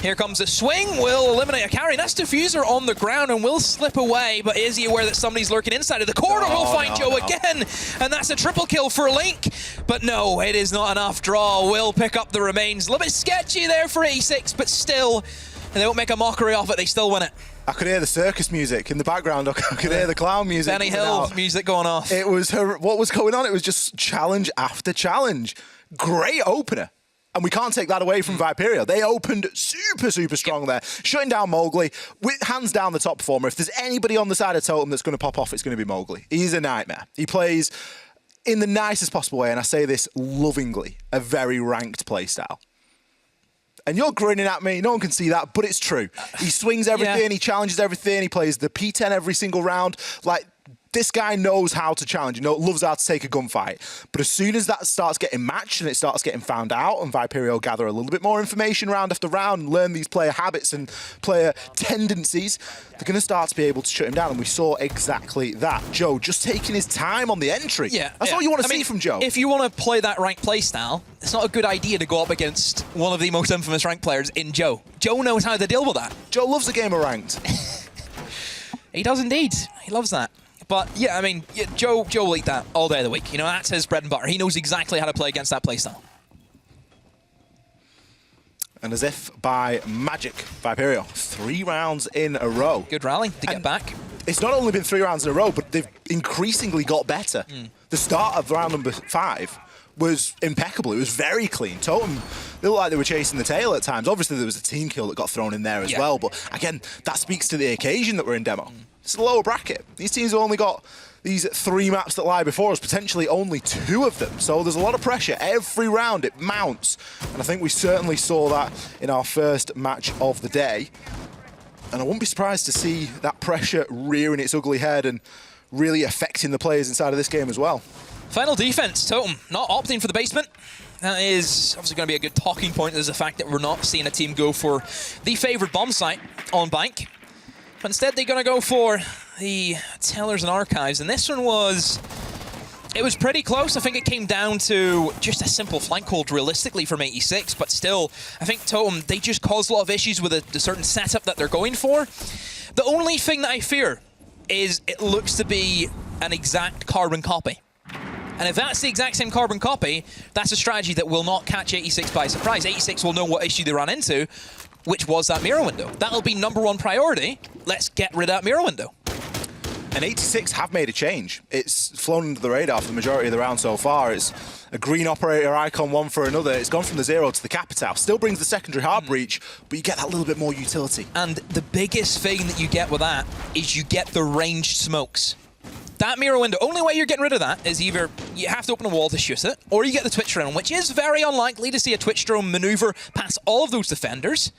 Here comes a swing. Will eliminate Akari. That's diffuser on the ground and will slip away, but is he aware that somebody's lurking inside of the corner? We'll find Joe again, and that's a triple kill for Link. But no, it is not enough. Draw will pick up the remains. A little bit sketchy there for 86, but still, they don't make a mockery of it. They still win it. I could hear the circus music in the background. I could hear the clown music. Benny Hill music going off. It was what was going on. It was just challenge after challenge. Great opener. And we can't take that away from VIPERIO. They opened super, super strong there. Shutting down Mowgli, with hands down the top performer. If there's anybody on the side of Totem that's going to pop off, it's going to be Mowgli. He's a nightmare. He plays in the nicest possible way, and I say this lovingly, a very ranked playstyle. And you're grinning at me. No one can see that, but it's true. He swings everything. He challenges everything. He plays the P10 every single round. Like, this guy knows how to challenge, loves how to take a gunfight. But as soon as that starts getting matched and it starts getting found out, and VIPERIO gather a little bit more information round after round and learn these player habits and player tendencies, they're going to start to be able to shut him down. And we saw exactly that. Joe just taking his time on the entry. That's all you want to see from Joe. If you want to play that ranked playstyle, it's not a good idea to go up against one of the most infamous ranked players in Joe. Joe knows how to deal with that. Joe loves a game of ranked. He does indeed. He loves that. But yeah, I mean, Joe will eat that all day of the week. That's his bread and butter. He knows exactly how to play against that playstyle. And as if by magic, VIPERIO, 3 rounds in a row. Good rally to get back. It's not only been 3 rounds in a row, but they've increasingly got better. The start of round number 5 was impeccable. It was very clean. Totem, they looked like they were chasing the tail at times. Obviously, there was a team kill that got thrown in there as well. But again, that speaks to the occasion that we're in demo. It's the lower bracket. These teams have only got these 3 maps that lie before us, potentially only 2 of them. So there's a lot of pressure. Every round it mounts. And I think we certainly saw that in our first match of the day. And I wouldn't be surprised to see that pressure rearing its ugly head and really affecting the players inside of this game as well. Final defense, Totem not opting for the basement. That is obviously going to be a good talking point. There's the fact that we're not seeing a team go for the favored bomb site on Bank. But instead, they're going to go for the Tellers and Archives. And this one was pretty close. I think it came down to just a simple flank hold, realistically, from 86. But still, I think Totem, they just caused a lot of issues with the certain setup that they're going for. The only thing that I fear is it looks to be an exact carbon copy. And if that's the exact same carbon copy, that's a strategy that will not catch 86 by surprise. 86 will know what issue they ran into, which was that mirror window. That'll be #1 priority. Let's get rid of that mirror window. And 86 have made a change. It's flown under the radar for the majority of the round so far. It's a green operator icon, one for another. It's gone from the 0 to the Capital. Still brings the secondary hard breach, but you get that little bit more utility. And the biggest thing that you get with that is you get the ranged smokes. That mirror window, only way you're getting rid of that is either you have to open a wall to shoot it, or you get the Twitch drone, which is very unlikely to see a Twitch drone maneuver past all of those defenders.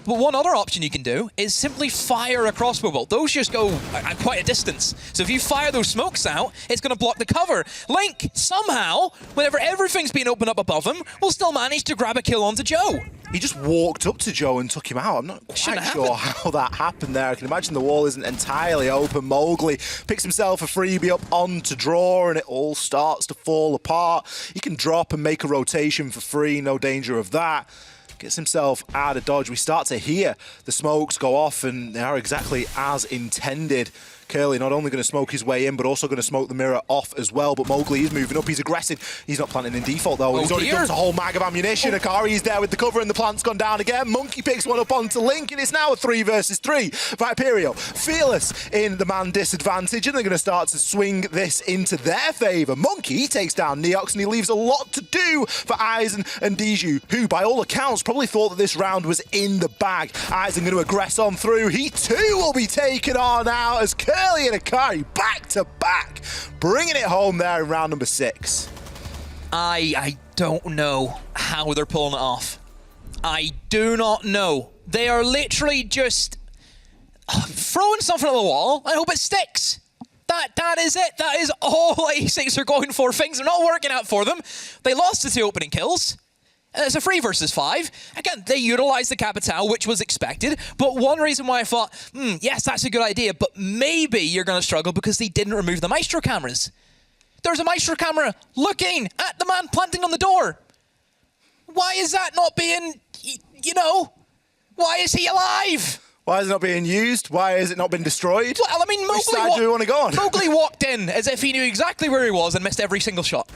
But one other option you can do is simply fire a crossbow bolt. Those just go at quite a distance. So if you fire those smokes out, it's going to block the cover. Link, somehow, whenever everything's being opened up above him, will still manage to grab a kill onto Joe. He just walked up to Joe and took him out. I'm not quite sure how that happened there. I can imagine the wall isn't entirely open. Mowgli picks himself a freebie up onto draw, and it all starts to fall apart. He can drop and make a rotation for free, no danger of that. Gets himself out of dodge. We start to hear the smokes go off, and they are exactly as intended. Curly not only going to smoke his way in, but also going to smoke the mirror off as well. But Mowgli is moving up. He's aggressive. He's not planting in default, though. He's already dumped a whole mag of ammunition. Akari is there with the cover, and the plant's gone down again. Monkey picks one up onto Link, and it's now a 3 versus 3. VIPERIO fearless in the man disadvantage, and they're going to start to swing this into their favor. Monkey, he takes down Neox, and he leaves a lot to do for Eisen and Diju, who, by all accounts, probably thought that this round was in the bag. Eisen going to aggress on through. He, too, will be taken on out as Curly and Akari back to back, bringing it home there in round number 6. I don't know how they're pulling it off. I do not know. They are literally just throwing something at the wall. I hope it sticks. That is it. That is all 86 are going for. Things are not working out for them. They lost the 2 opening kills. It's a 3 versus 5. Again, they utilized the Capital, which was expected. But one reason why I thought, yes, that's a good idea, but maybe you're going to struggle because they didn't remove the Maestro cameras. There's a Maestro camera looking at the man planting on the door. Why is that not being, why is he alive? Why is it not being used? Why has it not been destroyed? Well, I mean, which side do we want to go on? Mowgli walked in as if he knew exactly where he was and missed every single shot.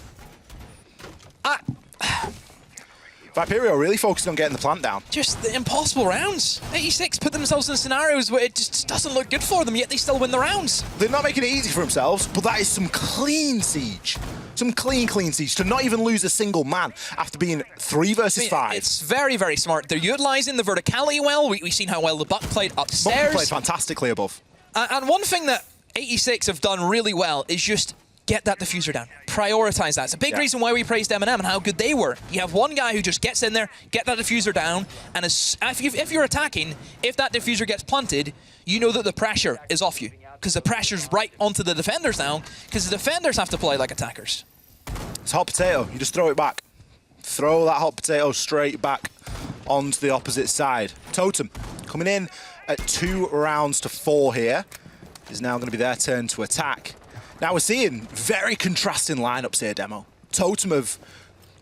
VIPERIO really focusing on getting the plant down. Just the impossible rounds. 86 put themselves in scenarios where it just doesn't look good for them, yet they still win the rounds. They're not making it easy for themselves, but that is some clean siege. Some clean siege to not even lose a single man after being 3 versus 5. It's very, very smart. They're utilising the verticality well. We've seen how well the Buck played upstairs. Buck played fantastically above. And one thing that 86 have done really well is just get that diffuser down. Prioritize that. It's a big reason why we praised M&M and how good they were. You have one guy who just gets in there, get that diffuser down, and if you're attacking, if that diffuser gets planted, you know that the pressure is off you. Because the pressure's right onto the defenders now, because the defenders have to play like attackers. It's hot potato. You just throw it back. Throw that hot potato straight back onto the opposite side. Totem coming in at 2 rounds to 4 here. Is now going to be their turn to attack. Now we're seeing very contrasting lineups here, Demo. Totem have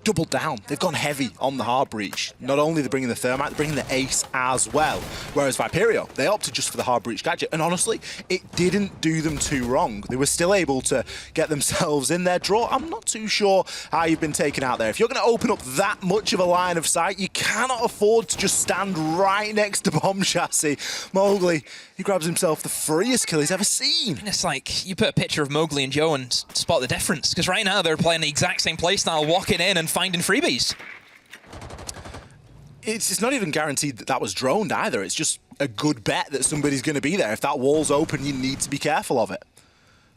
doubled down. They've gone heavy on the hard breach. Not only are they bringing the thermite, they're bringing the ace as well. Whereas VIPERIO, they opted just for the hard breach gadget. And honestly, it didn't do them too wrong. They were still able to get themselves in their draw. I'm not too sure how you've been taken out there. If you're going to open up that much of a line of sight, you cannot afford to just stand right next to Bomb Chassis. Mowgli, he grabs himself the freest kill he's ever seen. And it's like you put a picture of Mowgli and Joe and spot the difference. Because right now they're playing the exact same playstyle, walking in and finding freebies. It's not even guaranteed that that was droned either. It's just a good bet that somebody's going to be there. If that wall's open, you need to be careful of it.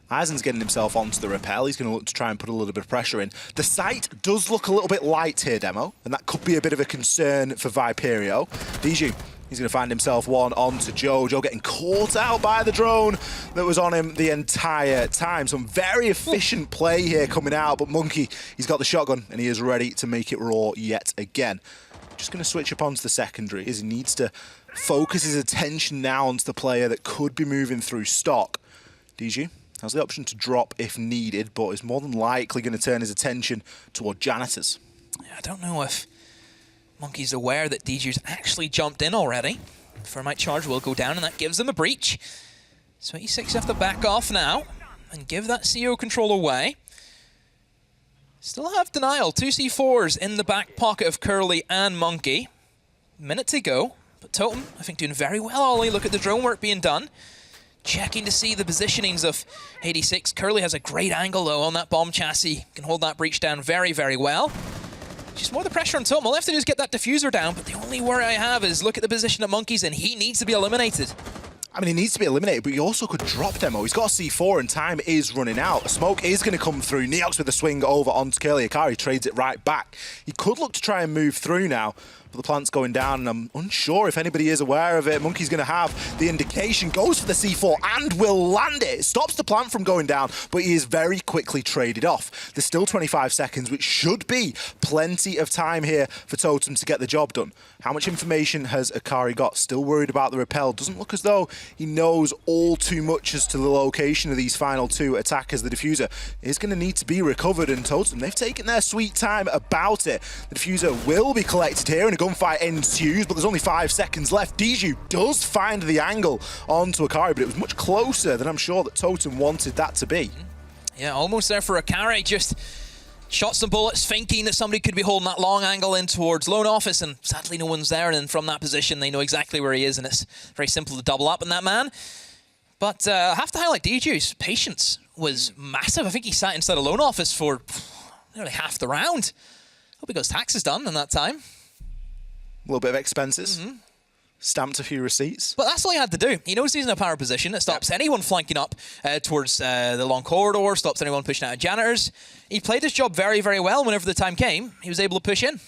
Eisen's getting himself onto the rappel. He's going to look to try and put a little bit of pressure in. The sight does look a little bit light here, Demo, and that could be a bit of a concern for VIPERIO. DG, he's going to find himself one onto Joe. Joe getting caught out by the drone that was on him the entire time. Some very efficient play here coming out, but Monkey, he's got the shotgun, and he is ready to make it raw yet again. Just going to switch up onto the secondary as he needs to focus his attention now onto the player that could be moving through stock. DG has the option to drop if needed, but is more than likely going to turn his attention toward janitors. I don't know if Monkey's aware that DG's actually jumped in already. Thermite charge will go down, and that gives them a breach. So 86 have to back off now and give that CO control away. Still have denial. 2 C4s in the back pocket of Curly and Monkey. Minute to go, but Totem, I think, doing very well, Ollie. Look at the drone work being done. Checking to see the positionings of 86. Curly has a great angle, though, on that bomb chassis. Can hold that breach down very, very well. Just more the pressure on Totem. All I have to do is get that diffuser down, but the only worry I have is look at the position of Monkeys, and he needs to be eliminated. I mean, he needs to be eliminated, but he also could drop Demo. He's got a C4 and time is running out. Smoke is going to come through. Neox with a swing over onto Curly. Akari trades it right back. He could look to try and move through now, but the plant's going down, and I'm unsure if anybody is aware of it. Monkey's going to have the indication, goes for the C4 and will land it. Stops the plant from going down, but he is very quickly traded off. There's still 25 seconds, which should be plenty of time here for Totem to get the job done. How much information has Akari got? Still worried about the rappel. Doesn't look as though he knows all too much as to the location of these final 2 attackers. The diffuser is going to need to be recovered, and Totem, they've taken their sweet time about it. The diffuser will be collected here, and a gunfight ensues, but there's only 5 seconds left. Diju does find the angle onto Akari, but it was much closer than I'm sure that Totem wanted that to be. Yeah, almost there for Akari. Just shot some bullets, thinking that somebody could be holding that long angle in towards Lone Office, and sadly no one's there, and from that position they know exactly where he is, and it's very simple to double up on that man. But I have to highlight Diju's patience was massive. I think he sat inside a Lone Office for nearly half the round. Hope he got his taxes done in that time. A little bit of expenses. Stamped a few receipts. But that's all he had to do. He knows he's in a power position. It stops anyone flanking up towards the long corridor, stops anyone pushing out of janitors. He played his job very, very well. Whenever the time came, he was able to push in.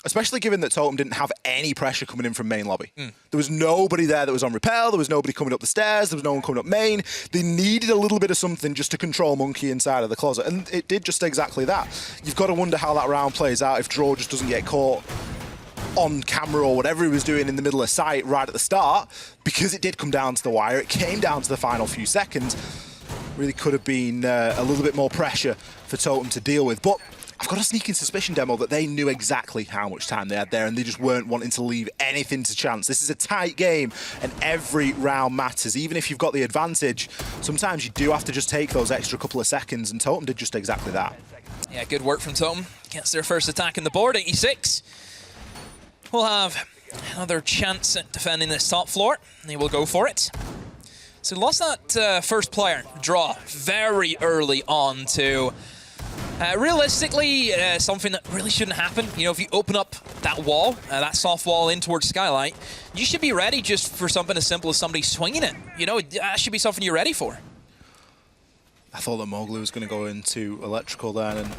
Especially given that Totem didn't have any pressure coming in from main lobby. There was nobody there that was on rappel, there was nobody coming up the stairs, there was no one coming up main. They needed a little bit of something just to control Monkey inside of the closet, and it did just exactly that. You've got to wonder how that round plays out if Draw just doesn't get caught on camera or whatever he was doing in the middle of sight right at the start, because it did come down to the wire. It came down to the final few seconds. Really could have been a little bit more pressure for Totem to deal with. But I've got a sneaking suspicion, Demo, that they knew exactly how much time they had there, and they just weren't wanting to leave anything to chance. This is a tight game, and every round matters. Even if you've got the advantage, sometimes you do have to just take those extra couple of seconds, and Totem did just exactly that. Yeah, good work from Totem. Gets their first attack in the board, 86. will have another chance at defending this top floor. They will go for it. So lost that first player draw very early on to realistically something that really shouldn't happen. You know, if you open up that wall, that soft wall in towards Skylight, you should be ready just for something as simple as somebody swinging it. You know, that should be something you're ready for. I thought that Mowgli was going to go into electrical then and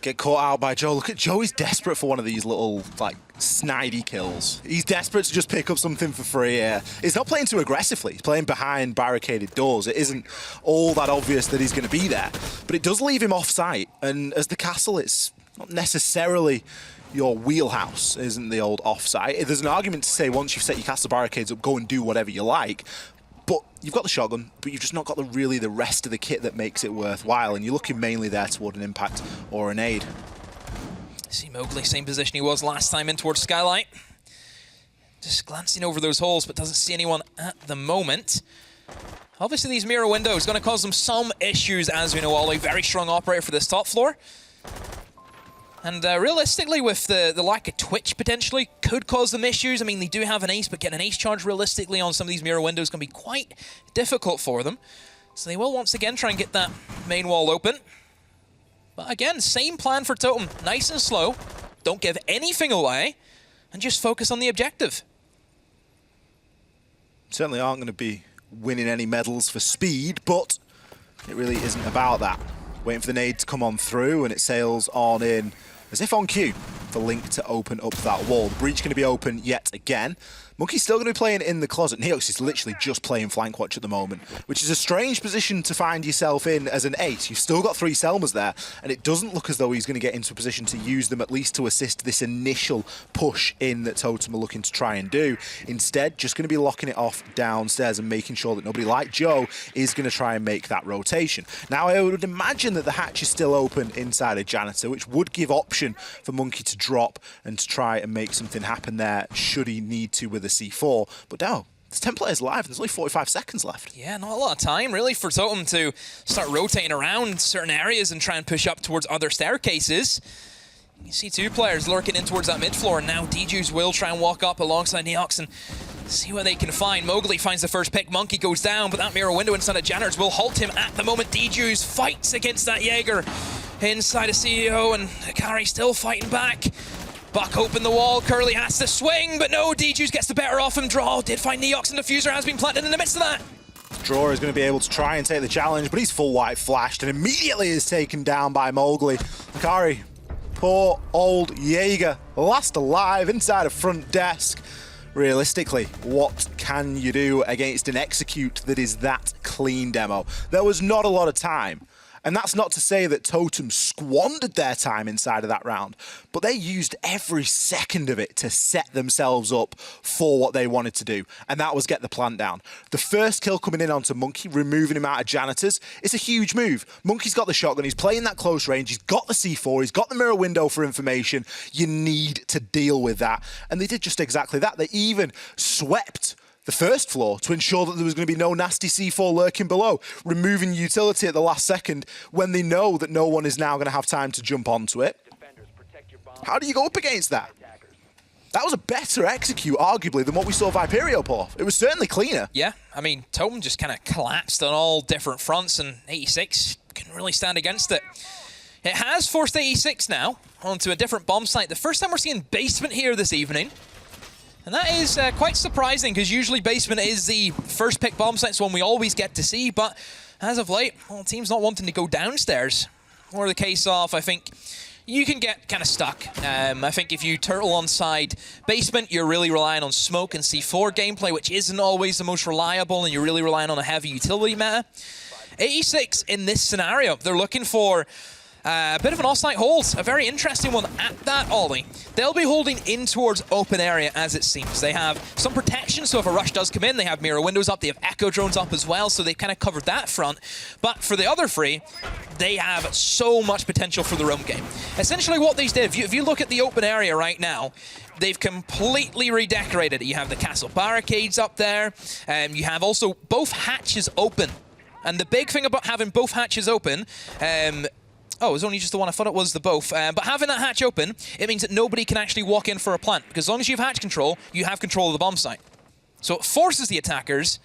get caught out by Joe. Look at Joe, he's desperate for one of these little, like, snidey kills. He's desperate to just pick up something for free here. He's not playing too aggressively. He's playing behind barricaded doors. It isn't all that obvious that he's going to be there, but it does leave him off site. And as the castle, it's not necessarily your wheelhouse, isn't the old off-site. There's an argument to say once you've set your castle barricades up, go and do whatever you like. But you've got the shotgun, but you've just not got the rest of the kit that makes it worthwhile, and you're looking mainly there toward an impact or a nade. See Mowgli, same position he was last time in towards Skylight. Just glancing over those holes, but doesn't see anyone at the moment. Obviously, these mirror windows going to cause them some issues, as we know. Ollie, very strong operator for this top floor. And realistically, with the lack of twitch potentially, could cause them issues. I mean, they do have an ace, but getting an ace charge realistically on some of these mirror windows can be quite difficult for them. So they will once again try and get that main wall open. But again, same plan for Totem. Nice and slow. Don't give anything away. And just focus on the objective. Certainly aren't going to be winning any medals for speed, but it really isn't about that. Waiting for the nade to come on through, and it sails on in as if on cue for Link to open up that wall. The breach going to be open yet again. Monkey's still going to be playing in the closet. Neox is literally just playing flank watch at the moment, which is a strange position to find yourself in as an ace. You've still got 3 Selmas there, and it doesn't look as though he's going to get into a position to use them, at least to assist this initial push in that Totem are looking to try and do. Instead, just going to be locking it off downstairs and making sure that nobody like Joe is going to try and make that rotation. Now, I would imagine that the hatch is still open inside a janitor, which would give option for Monkey to drop and to try and make something happen there should he need to with a C4. But no, there's 10 players live and there's only 45 seconds left. Yeah, not a lot of time really for Totem to start rotating around certain areas and try and push up towards other staircases. You see 2 players lurking in towards that mid floor, and now DJs will try and walk up alongside Neox and see what they can find. Mowgli finds the first pick, Monkey goes down, but that mirror window inside of Janitors will halt him at the moment. DJs fights against that Jaeger inside of CEO, and Akari still fighting back. Buck opened the wall, Curly has to swing, but no, DJs gets the better off him. Draw did find Neox, and Diffuser has been planted in the midst of that. Draw is going to be able to try and take the challenge, but he's full white flashed and immediately is taken down by Mowgli. Akari, poor old Jaeger, last alive inside a front desk. Realistically, what can you do against an execute that is that clean, Demo? There was not a lot of time. And that's not to say that Totem squandered their time inside of that round, but they used every second of it to set themselves up for what they wanted to do, and that was get the plant down. The first kill coming in onto Monkey, removing him out of Janitors, it's a huge move. Monkey's got the shotgun, he's playing that close range, he's got the C4, he's got the mirror window for information. You need to deal with that. And they did just exactly that. They even swept the first floor to ensure that there was going to be no nasty C4 lurking below, removing utility at the last second when they know that no one is now going to have time to jump onto it. How do you go up against that? That was a better execute, arguably, than what we saw VIPERIO pull off. It was certainly cleaner. Yeah, I mean, Totem just kind of collapsed on all different fronts, and 86 couldn't really stand against it. It has forced 86 now onto a different bomb site. The first time we're seeing basement here this evening. And that is quite surprising, because usually basement is the first pick bomb site, it's one we always get to see, but as of late, well, the team's not wanting to go downstairs. More the case of, I think, you can get kind of stuck. I think if you turtle on side basement, you're really relying on smoke and C4 gameplay, which isn't always the most reliable, and you're really relying on a heavy utility meta. 86 in this scenario, they're looking for a bit of an off-site hold, a very interesting one at that, Ollie. They'll be holding in towards open area as it seems. They have some protection, so if a rush does come in, they have mirror windows up, they have echo drones up as well, so they've kind of covered that front. But for the other 3, they have so much potential for the roam game. Essentially what they did, if you look at the open area right now, they've completely redecorated it. You have the castle barricades up there, you have also both hatches open. And the big thing about having both hatches open, Oh, it was only just the one. I thought it was the both. But having that hatch open, it means that nobody can actually walk in for a plant. Because as long as you have hatch control, you have control of the bomb site. So it forces the attackers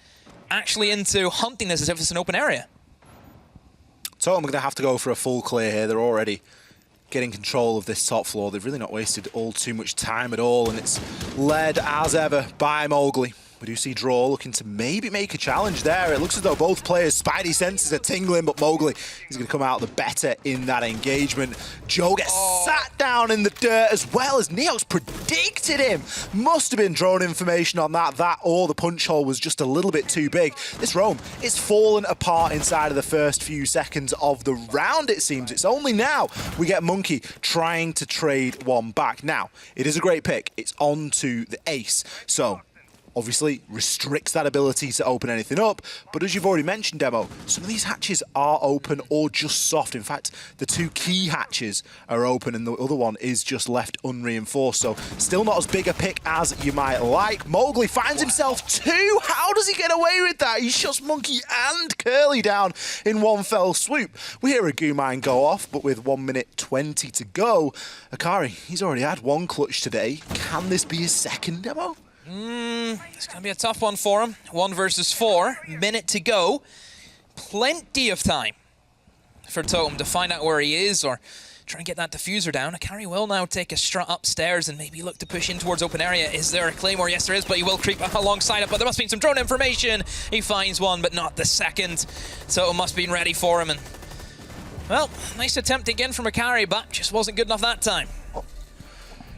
actually into hunting this as if it's an open area. Totem are going to have to go for a full clear here. They're already getting control of this top floor. They've really not wasted all too much time at all, and it's led, as ever, by Mowgli. We do see Draw looking to maybe make a challenge there. It looks as though both players' spidey senses are tingling, but Mowgli is going to come out the better in that engagement. Joe gets sat down in the dirt as well as Neox predicted him. Must have been drone information on that or the punch hole was just a little bit too big. This roam is fallen apart inside of the first few seconds of the round, it seems. It's only now we get Monkey trying to trade one back. Now, it is a great pick. It's on to the ace. So, obviously restricts that ability to open anything up, but as you've already mentioned, Demo, some of these hatches are open or just soft. In fact, the two key hatches are open and the other one is just left unreinforced, so still not as big a pick as you might like. Mowgli finds himself two. How does he get away with that? He shuts Monkey and Curly down in one fell swoop. We hear a goo mine go off, but with 1 minute 20 to go, Akari, he's already had one clutch today. Can this be his second, Demo? It's going to be a tough one for him. 1 versus 4. Minute to go. Plenty of time for Totem to find out where he is or try and get that diffuser down. Akari will now take a strut upstairs and maybe look to push in towards open area. Is there a Claymore? Yes, there is, but he will creep up alongside it. But there must be some drone information. He finds one, but not the second. Totem must have been ready for him. And, well, nice attempt again from Akari, but just wasn't good enough that time.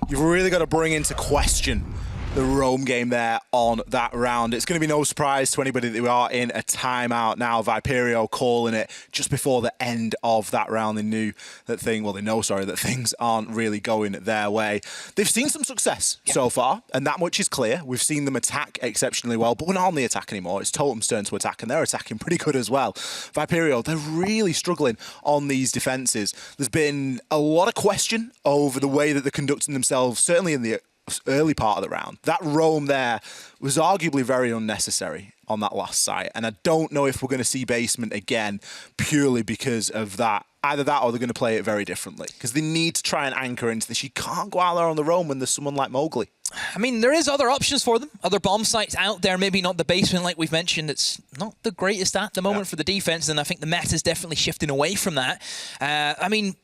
You've really got to bring into question the roam game there on that round. It's going to be no surprise to anybody that we are in a timeout now. VIPERIO calling it just before the end of that round. They knew that that things aren't really going their way. They've seen some success so far, and that much is clear. We've seen them attack exceptionally well, but we're not on the attack anymore. It's Totem's turn to attack, and they're attacking pretty good as well. VIPERIO, they're really struggling on these defenses. There's been a lot of question over the way that they're conducting themselves, certainly in the early part of the round. That roam there was arguably very unnecessary on that last site, and I don't know if we're going to see basement again purely because of that. Either that or they're going to play it very differently because they need to try and anchor into this. You can't go out there on the roam when there's someone like Mowgli. I mean, there is other options for them, other bomb sites out there, maybe not the basement like we've mentioned. It's not the greatest at the moment for the defense, and I think the meta is definitely shifting away from that. I mean,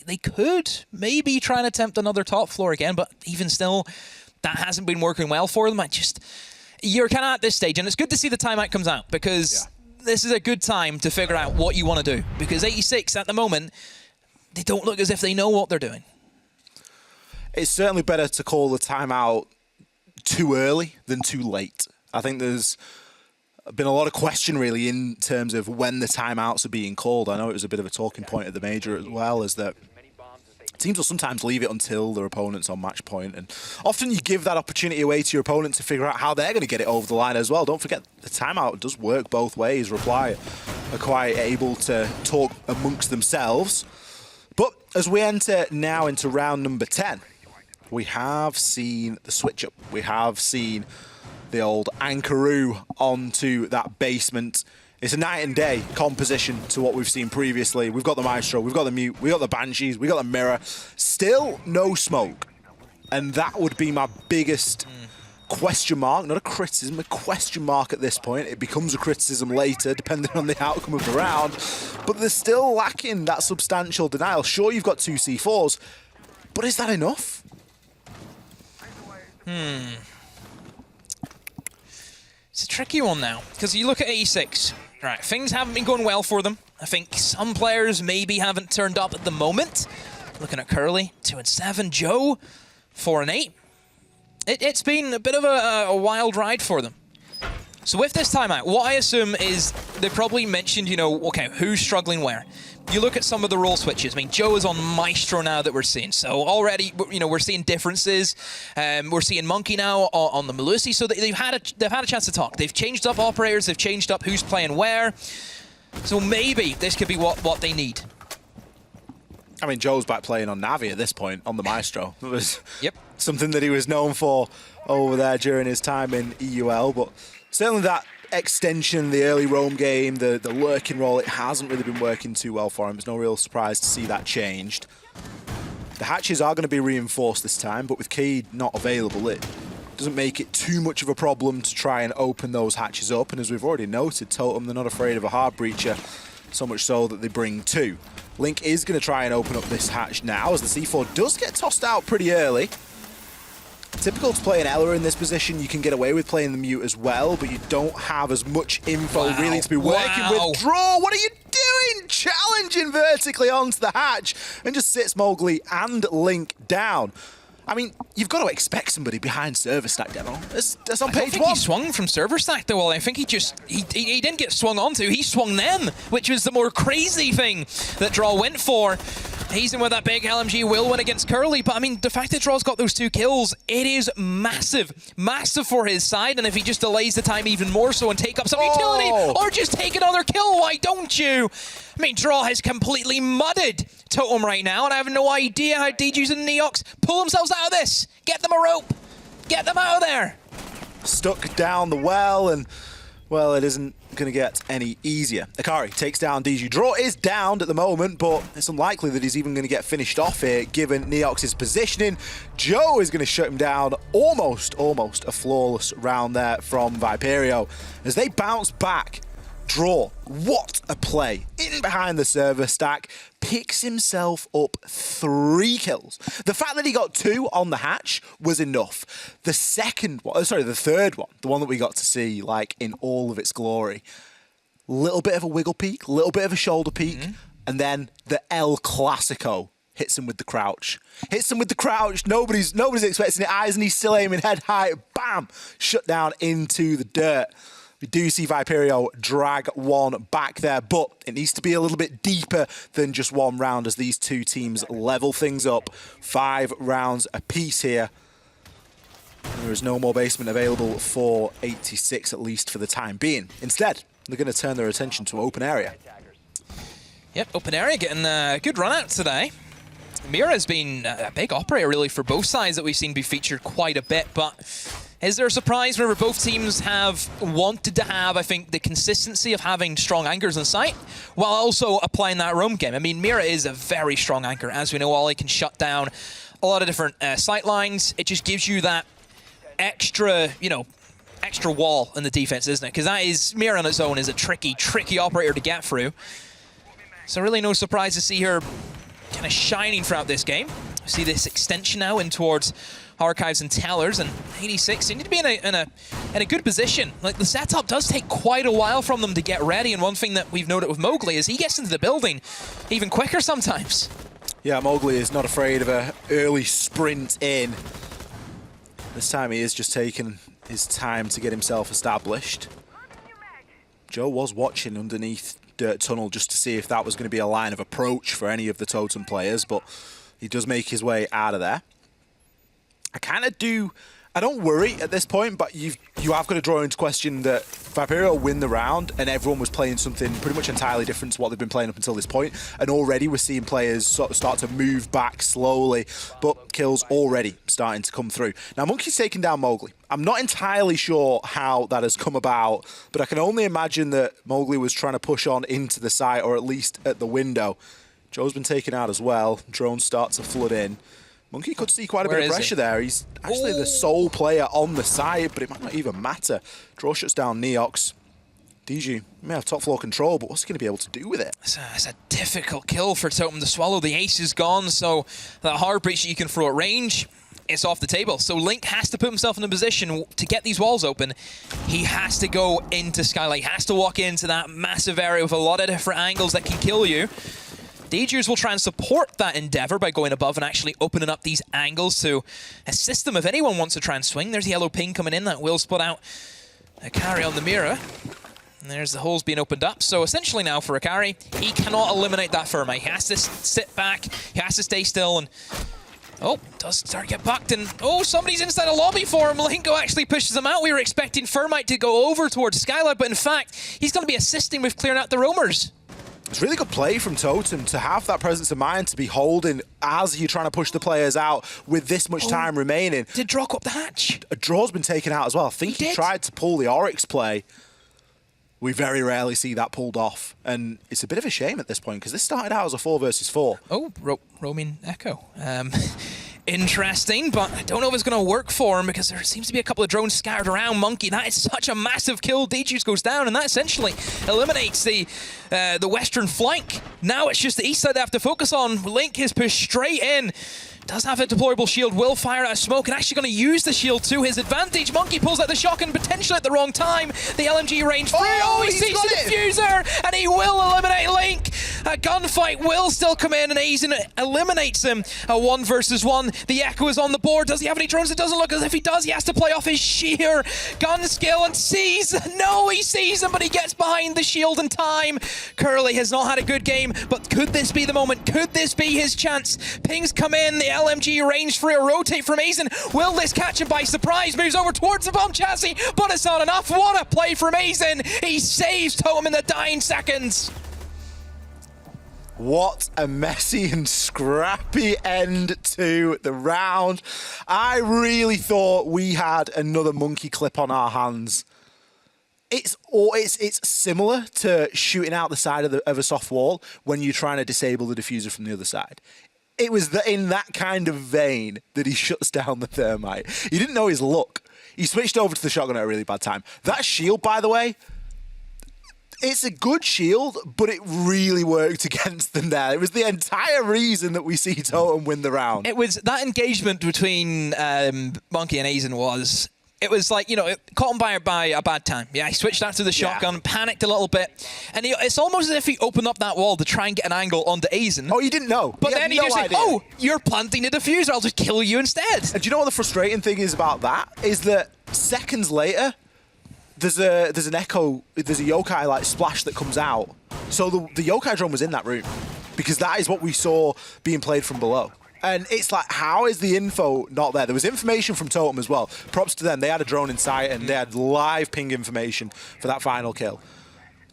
they could maybe try and attempt another top floor again, but even still, that hasn't been working well for them. You're kind of at this stage, and it's good to see the timeout comes out because this is a good time to figure out what you want to do. Because 86 at the moment, they don't look as if they know what they're doing. It's certainly better to call the timeout too early than too late. I think there's been a lot of question really in terms of when the timeouts are being called. I know it was a bit of a talking point at the major as well, is that teams will sometimes leave it until their opponent's on match point, and often you give that opportunity away to your opponent to figure out how they're going to get it over the line as well. Don't forget the timeout does work both ways. Reply are quite able to talk amongst themselves. But as we enter now into round number 10, we have seen the switch up. We have seen the old ankaroo onto that basement. It's a night and day composition to what we've seen previously. We've got the Maestro, we've got the Mute, we've got the Banshees, we've got the Mirror. Still no smoke. And that would be my biggest question mark, not a criticism, a question mark at this point. It becomes a criticism later, depending on the outcome of the round. But they're still lacking that substantial denial. Sure, you've got 2 C4s, but is that enough? It's a tricky one now, because you look at 86. Right, things haven't been going well for them. I think some players maybe haven't turned up at the moment. Looking at Curly, 2 and 7. Joe, 4 and 8. It's been a bit of a wild ride for them. So with this timeout, what I assume is they probably mentioned, okay, who's struggling where. You look at some of the role switches. I mean, Joe is on Maestro now that we're seeing. So already, we're seeing differences. We're seeing Monkey now on the Melusi. So they've had a chance to talk. They've changed up operators. They've changed up who's playing where. So maybe this could be what they need. I mean, Joe's back playing on Navi at this point, on the Maestro. It was something that he was known for over there during his time in EUL, but certainly that extension, the early roam game, the lurking role, it hasn't really been working too well for him. It's no real surprise to see that changed. The hatches are going to be reinforced this time, but with Cade not available, it doesn't make it too much of a problem to try and open those hatches up. And as we've already noted, Totem, they're not afraid of a hard breacher, so much so that they bring two. Link is going to try and open up this hatch now, as the C4 does get tossed out pretty early. Typical to play an Ella in this position, you can get away with playing the mute as well, but you don't have as much info really to be working with. Draw, what are you doing? Challenging vertically onto the hatch and just sits Mowgli and Link down. I mean, you've got to expect somebody behind server stack, demo. That's on page 1. I don't think he swung from server stack though. I think he didn't get swung onto. He swung them, which was the more crazy thing that Draw went for. He's in with that big LMG, will win against Curly, but I mean, the fact that Draw's got those 2 kills, it is massive. Massive for his side, and if he just delays the time even more so and take up some utility, or just take another kill, why don't you? I mean, Draw has completely mudded Totem right now, and I have no idea how DJs and Neox pull themselves out of this. Get them a rope. Get them out of there. Stuck down the well, and, well, it isn't going to get any easier. Akari takes down DG. Draw is downed at the moment, but it's unlikely that he's even going to get finished off here, given Neox's positioning. Joe is going to shut him down. Almost a flawless round there from VIPERIO. As they bounce back, Draw, what a play. In behind the server stack, picks himself up 3 kills. The fact that he got 2 on the hatch was enough. The third one, the one that we got to see like in all of its glory, little bit of a wiggle peek, little bit of a shoulder peek, and then the El Clasico hits him with the crouch. Hits him with the crouch, nobody's expecting it, eyes and he's still aiming head high, bam, shut down into the dirt. We do see VIPERIO drag one back there, but it needs to be a little bit deeper than just one round as these two teams level things up. 5 rounds apiece here. There is no more basement available for 86, at least for the time being. Instead, they're going to turn their attention to open area. Yep, open area getting a good run out today. Mira has been a big operator really for both sides that we've seen be featured quite a bit, but is there a surprise whenever both teams have wanted to have, I think, the consistency of having strong anchors in sight while also applying that roam game? I mean, Mira is a very strong anchor. As we know, Ollie can shut down a lot of different sight lines. It just gives you that extra, extra wall in the defense, isn't it? Because that is, Mira on its own is a tricky operator to get through. So really no surprise to see her kind of shining throughout this game. See this extension now in towards Archives and Tellers, and 86 seem to be in a good position. Like, the setup does take quite a while from them to get ready, and one thing that we've noted with Mowgli is he gets into the building even quicker sometimes. Yeah, Mowgli is not afraid of an early sprint in. This time he is just taking his time to get himself established. Joe was watching underneath Dirt Tunnel just to see if that was going to be a line of approach for any of the Totem players, but he does make his way out of there. I don't worry at this point, but you have got to draw into question that VIPERIO win the round and everyone was playing something pretty much entirely different to what they've been playing up until this point, and already we're seeing players sort of start to move back slowly, but kills already starting to come through. Now, Monkey's taking down Mowgli. I'm not entirely sure how that has come about, but I can only imagine that Mowgli was trying to push on into the site, or at least at the window. Joe's been taken out as well. Drones start to flood in. Monkey could see quite a bit of pressure there. He's actually the sole player on the side, but it might not even matter. Draw shuts down Neox. DG may have top floor control, but what's he going to be able to do with it? It's a difficult kill for Totem to swallow. The ace is gone, so that hard breach that you can throw at range, it's off the table. So Link has to put himself in a position to get these walls open. He has to go into Skylight, has to walk into that massive area with a lot of different angles that can kill you. DJers will try and support that endeavor by going above and actually opening up these angles to assist them if anyone wants to try and swing. There's yellow ping coming in that will split out Akari on the Mira. And there's the holes being opened up. So essentially now for Akari, he cannot eliminate that Thermite. He has to sit back, he has to stay still, and does start to get bucked, and somebody's inside a lobby for him. Linko actually pushes him out. We were expecting Thermite to go over towards Skylight, but in fact, he's going to be assisting with clearing out the roamers. It's really good play from Totem to have that presence of mind to be holding as you're trying to push the players out with this much time remaining. Did Draw go up the hatch? A Draw's been taken out as well. I think he tried to pull the Oryx play. We very rarely see that pulled off, and it's a bit of a shame at this point because this started out as a 4 versus 4. Oh, roaming echo. Interesting, but I don't know if it's going to work for him because there seems to be a couple of drones scattered around. Monkey, that is such a massive kill. D-Juice goes down, and that essentially eliminates the western flank. Now it's just the east side they have to focus on. Link is pushed straight in. Does have a deployable shield, will fire out a smoke, and actually going to use the shield to his advantage. Monkey pulls out the shotgun, potentially at the wrong time. The LMG range free. Oh, he sees the diffuser, and he will eliminate Link. A gunfight will still come in, and Aizen eliminates him. A 1 versus 1. The Echo is on the board. Does he have any drones? It doesn't look as if he does. He has to play off his sheer gun skill and sees. No, he sees him, but he gets behind the shield in time. Curly has not had a good game, but could this be the moment? Could this be his chance? Pings come in. The LMG range for a rotate from Aizen. Will this catch him by surprise? Moves over towards the bomb chassis, but it's not enough. What a play from Aizen. He saves Totem in the dying seconds. What a messy and scrappy end to the round. I really thought we had another monkey clip on our hands. It's similar to shooting out the side of a soft wall when you're trying to disable the diffuser from the other side. It was in that kind of vein that he shuts down the thermite. He didn't know his luck. He switched over to the shotgun at a really bad time. That shield, by the way, it's a good shield, but it really worked against them there. It was the entire reason that we see Totem win the round. It was that engagement between Monkey and Aizen was... It was like, you know, caught him by a bad time. Yeah, he switched after the shotgun, panicked a little bit. And it's almost as if he opened up that wall to try and get an angle onto Aizen. Oh, you didn't know. But then he just said, oh, you're planting a diffuser. I'll just kill you instead. And do you know what the frustrating thing is about that? Is that seconds later, there's an echo, there's a yokai like splash that comes out. So the yokai drone was in that room because that is what we saw being played from below. And it's like, how is the info not there? There was information from Totem as well. Props to them. They had a drone in sight and they had live ping information for that final kill.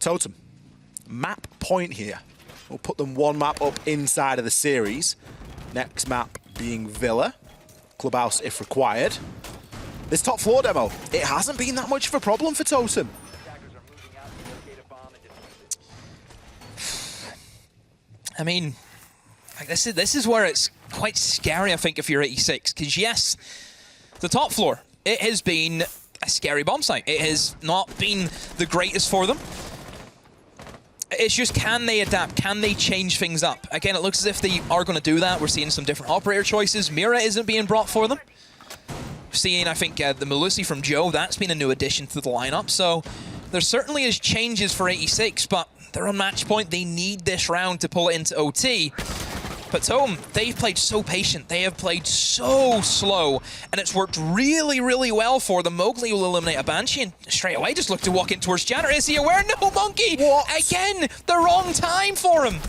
Totem, map point here. We'll put them one map up inside of the series. Next map being Villa. Clubhouse if required. This top floor demo, it hasn't been that much of a problem for Totem. I mean, this is where it's quite scary, I think, if you're 86. Because, yes, the top floor, it has been a scary bomb site. It has not been the greatest for them. It's just, can they adapt? Can they change things up? Again, it looks as if they are going to do that. We're seeing some different operator choices. Mira isn't being brought for them. We're seeing, I think, the Melusi from Joe. That's been a new addition to the lineup. So there certainly is changes for 86, but they're on match point. They need this round to pull it into OT. But Totem, they've played so patient. They have played so slow, and it's worked really, really well for them. Mowgli will eliminate a Banshee, and straight away just look to walk in towards Janner. Is he aware? No, Monkey! What? Again, the wrong time for him.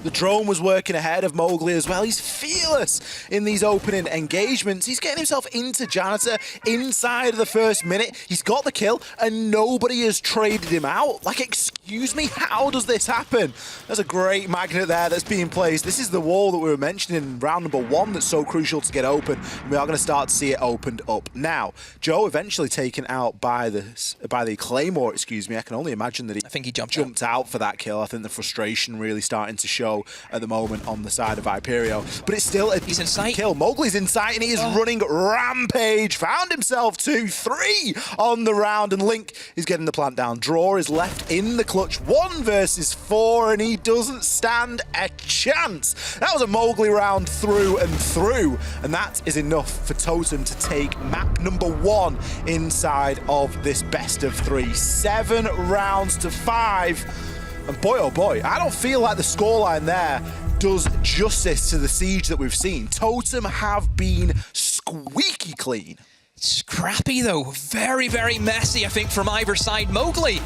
The drone was working ahead of Mowgli as well. He's fearless in these opening engagements. He's getting himself into Janitor inside of the first minute. He's got the kill, and nobody has traded him out. Like, excuse me, how does this happen? There's a great magnet there that's being placed. This is the wall that we were mentioning in round number 1 that's so crucial to get open. We are going to start to see it opened up. Now, Joe eventually taken out by the Claymore, excuse me. I can only imagine that I think he jumped out for that kill. I think the frustration really starting to show at the moment on the side of VIPERIO. But it's still a He's in sight. kill. Mowgli's in sight and he is running rampage. Found himself 2-3 on the round and Link is getting the plant down. Draw is left in the clutch. 1 versus 4 and he doesn't stand a chance. That was a Mowgli round through and through. And that is enough for Totem to take map number 1 inside of this best of 3. 7 rounds to 5. And boy, oh boy, I don't feel like the scoreline there does justice to the siege that we've seen. Totem have been squeaky clean. Scrappy, though. Very, very messy, I think, from either side. Mowgli,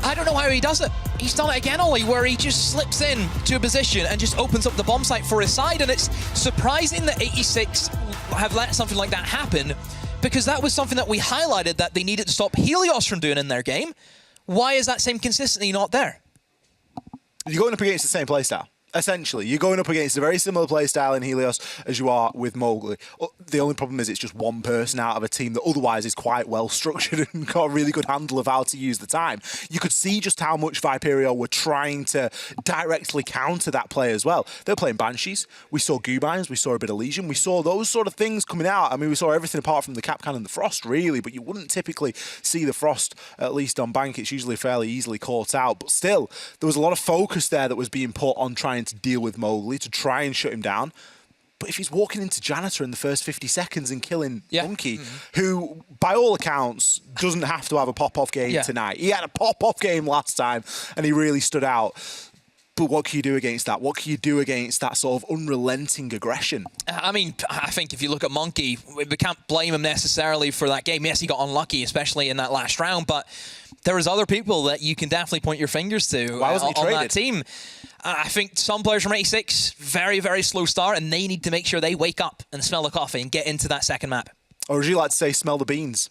I don't know how he does it. He's done it again, Ollie, where he just slips in to a position and just opens up the bomb site for his side. And it's surprising that 86 have let something like that happen, because that was something that we highlighted that they needed to stop Helios from doing in their game. Why is that same consistency not there? You're going up against the same playstyle. Essentially, you're going up against a very similar play style in Helios as you are with Mowgli. The only problem is it's just one person out of a team that otherwise is quite well structured and got a really good handle of how to use the time. You could see just how much VIPERIO were trying to directly counter that play as well. They're playing Banshees. We saw Goobines. We saw a bit of Legion. We saw those sort of things coming out. I mean, we saw everything apart from the Capcan and the Frost, really, but you wouldn't typically see the Frost, at least on Bank. It's usually fairly easily caught out. But still, there was a lot of focus there that was being put on trying to deal with Mowgli, to try and shut him down. But if he's walking into Janitor in the first 50 seconds and killing Monkey, who, by all accounts, doesn't have to have a pop-off game tonight. He had a pop-off game last time, and he really stood out. But what can you do against that? What can you do against that sort of unrelenting aggression? I mean, I think if you look at Monkey, we can't blame him necessarily for that game. Yes, he got unlucky, especially in that last round, but there was other people that you can definitely point your fingers to on that team. I think some players from 86, very, very slow start, and they need to make sure they wake up and smell the coffee and get into that second map. Or as you like to say, smell the beans.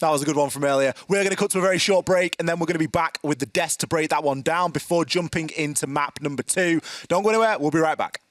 That was a good one from earlier. We're going to cut to a very short break, and then we're going to be back with the desk to break that one down before jumping into map number 2. Don't go anywhere. We'll be right back.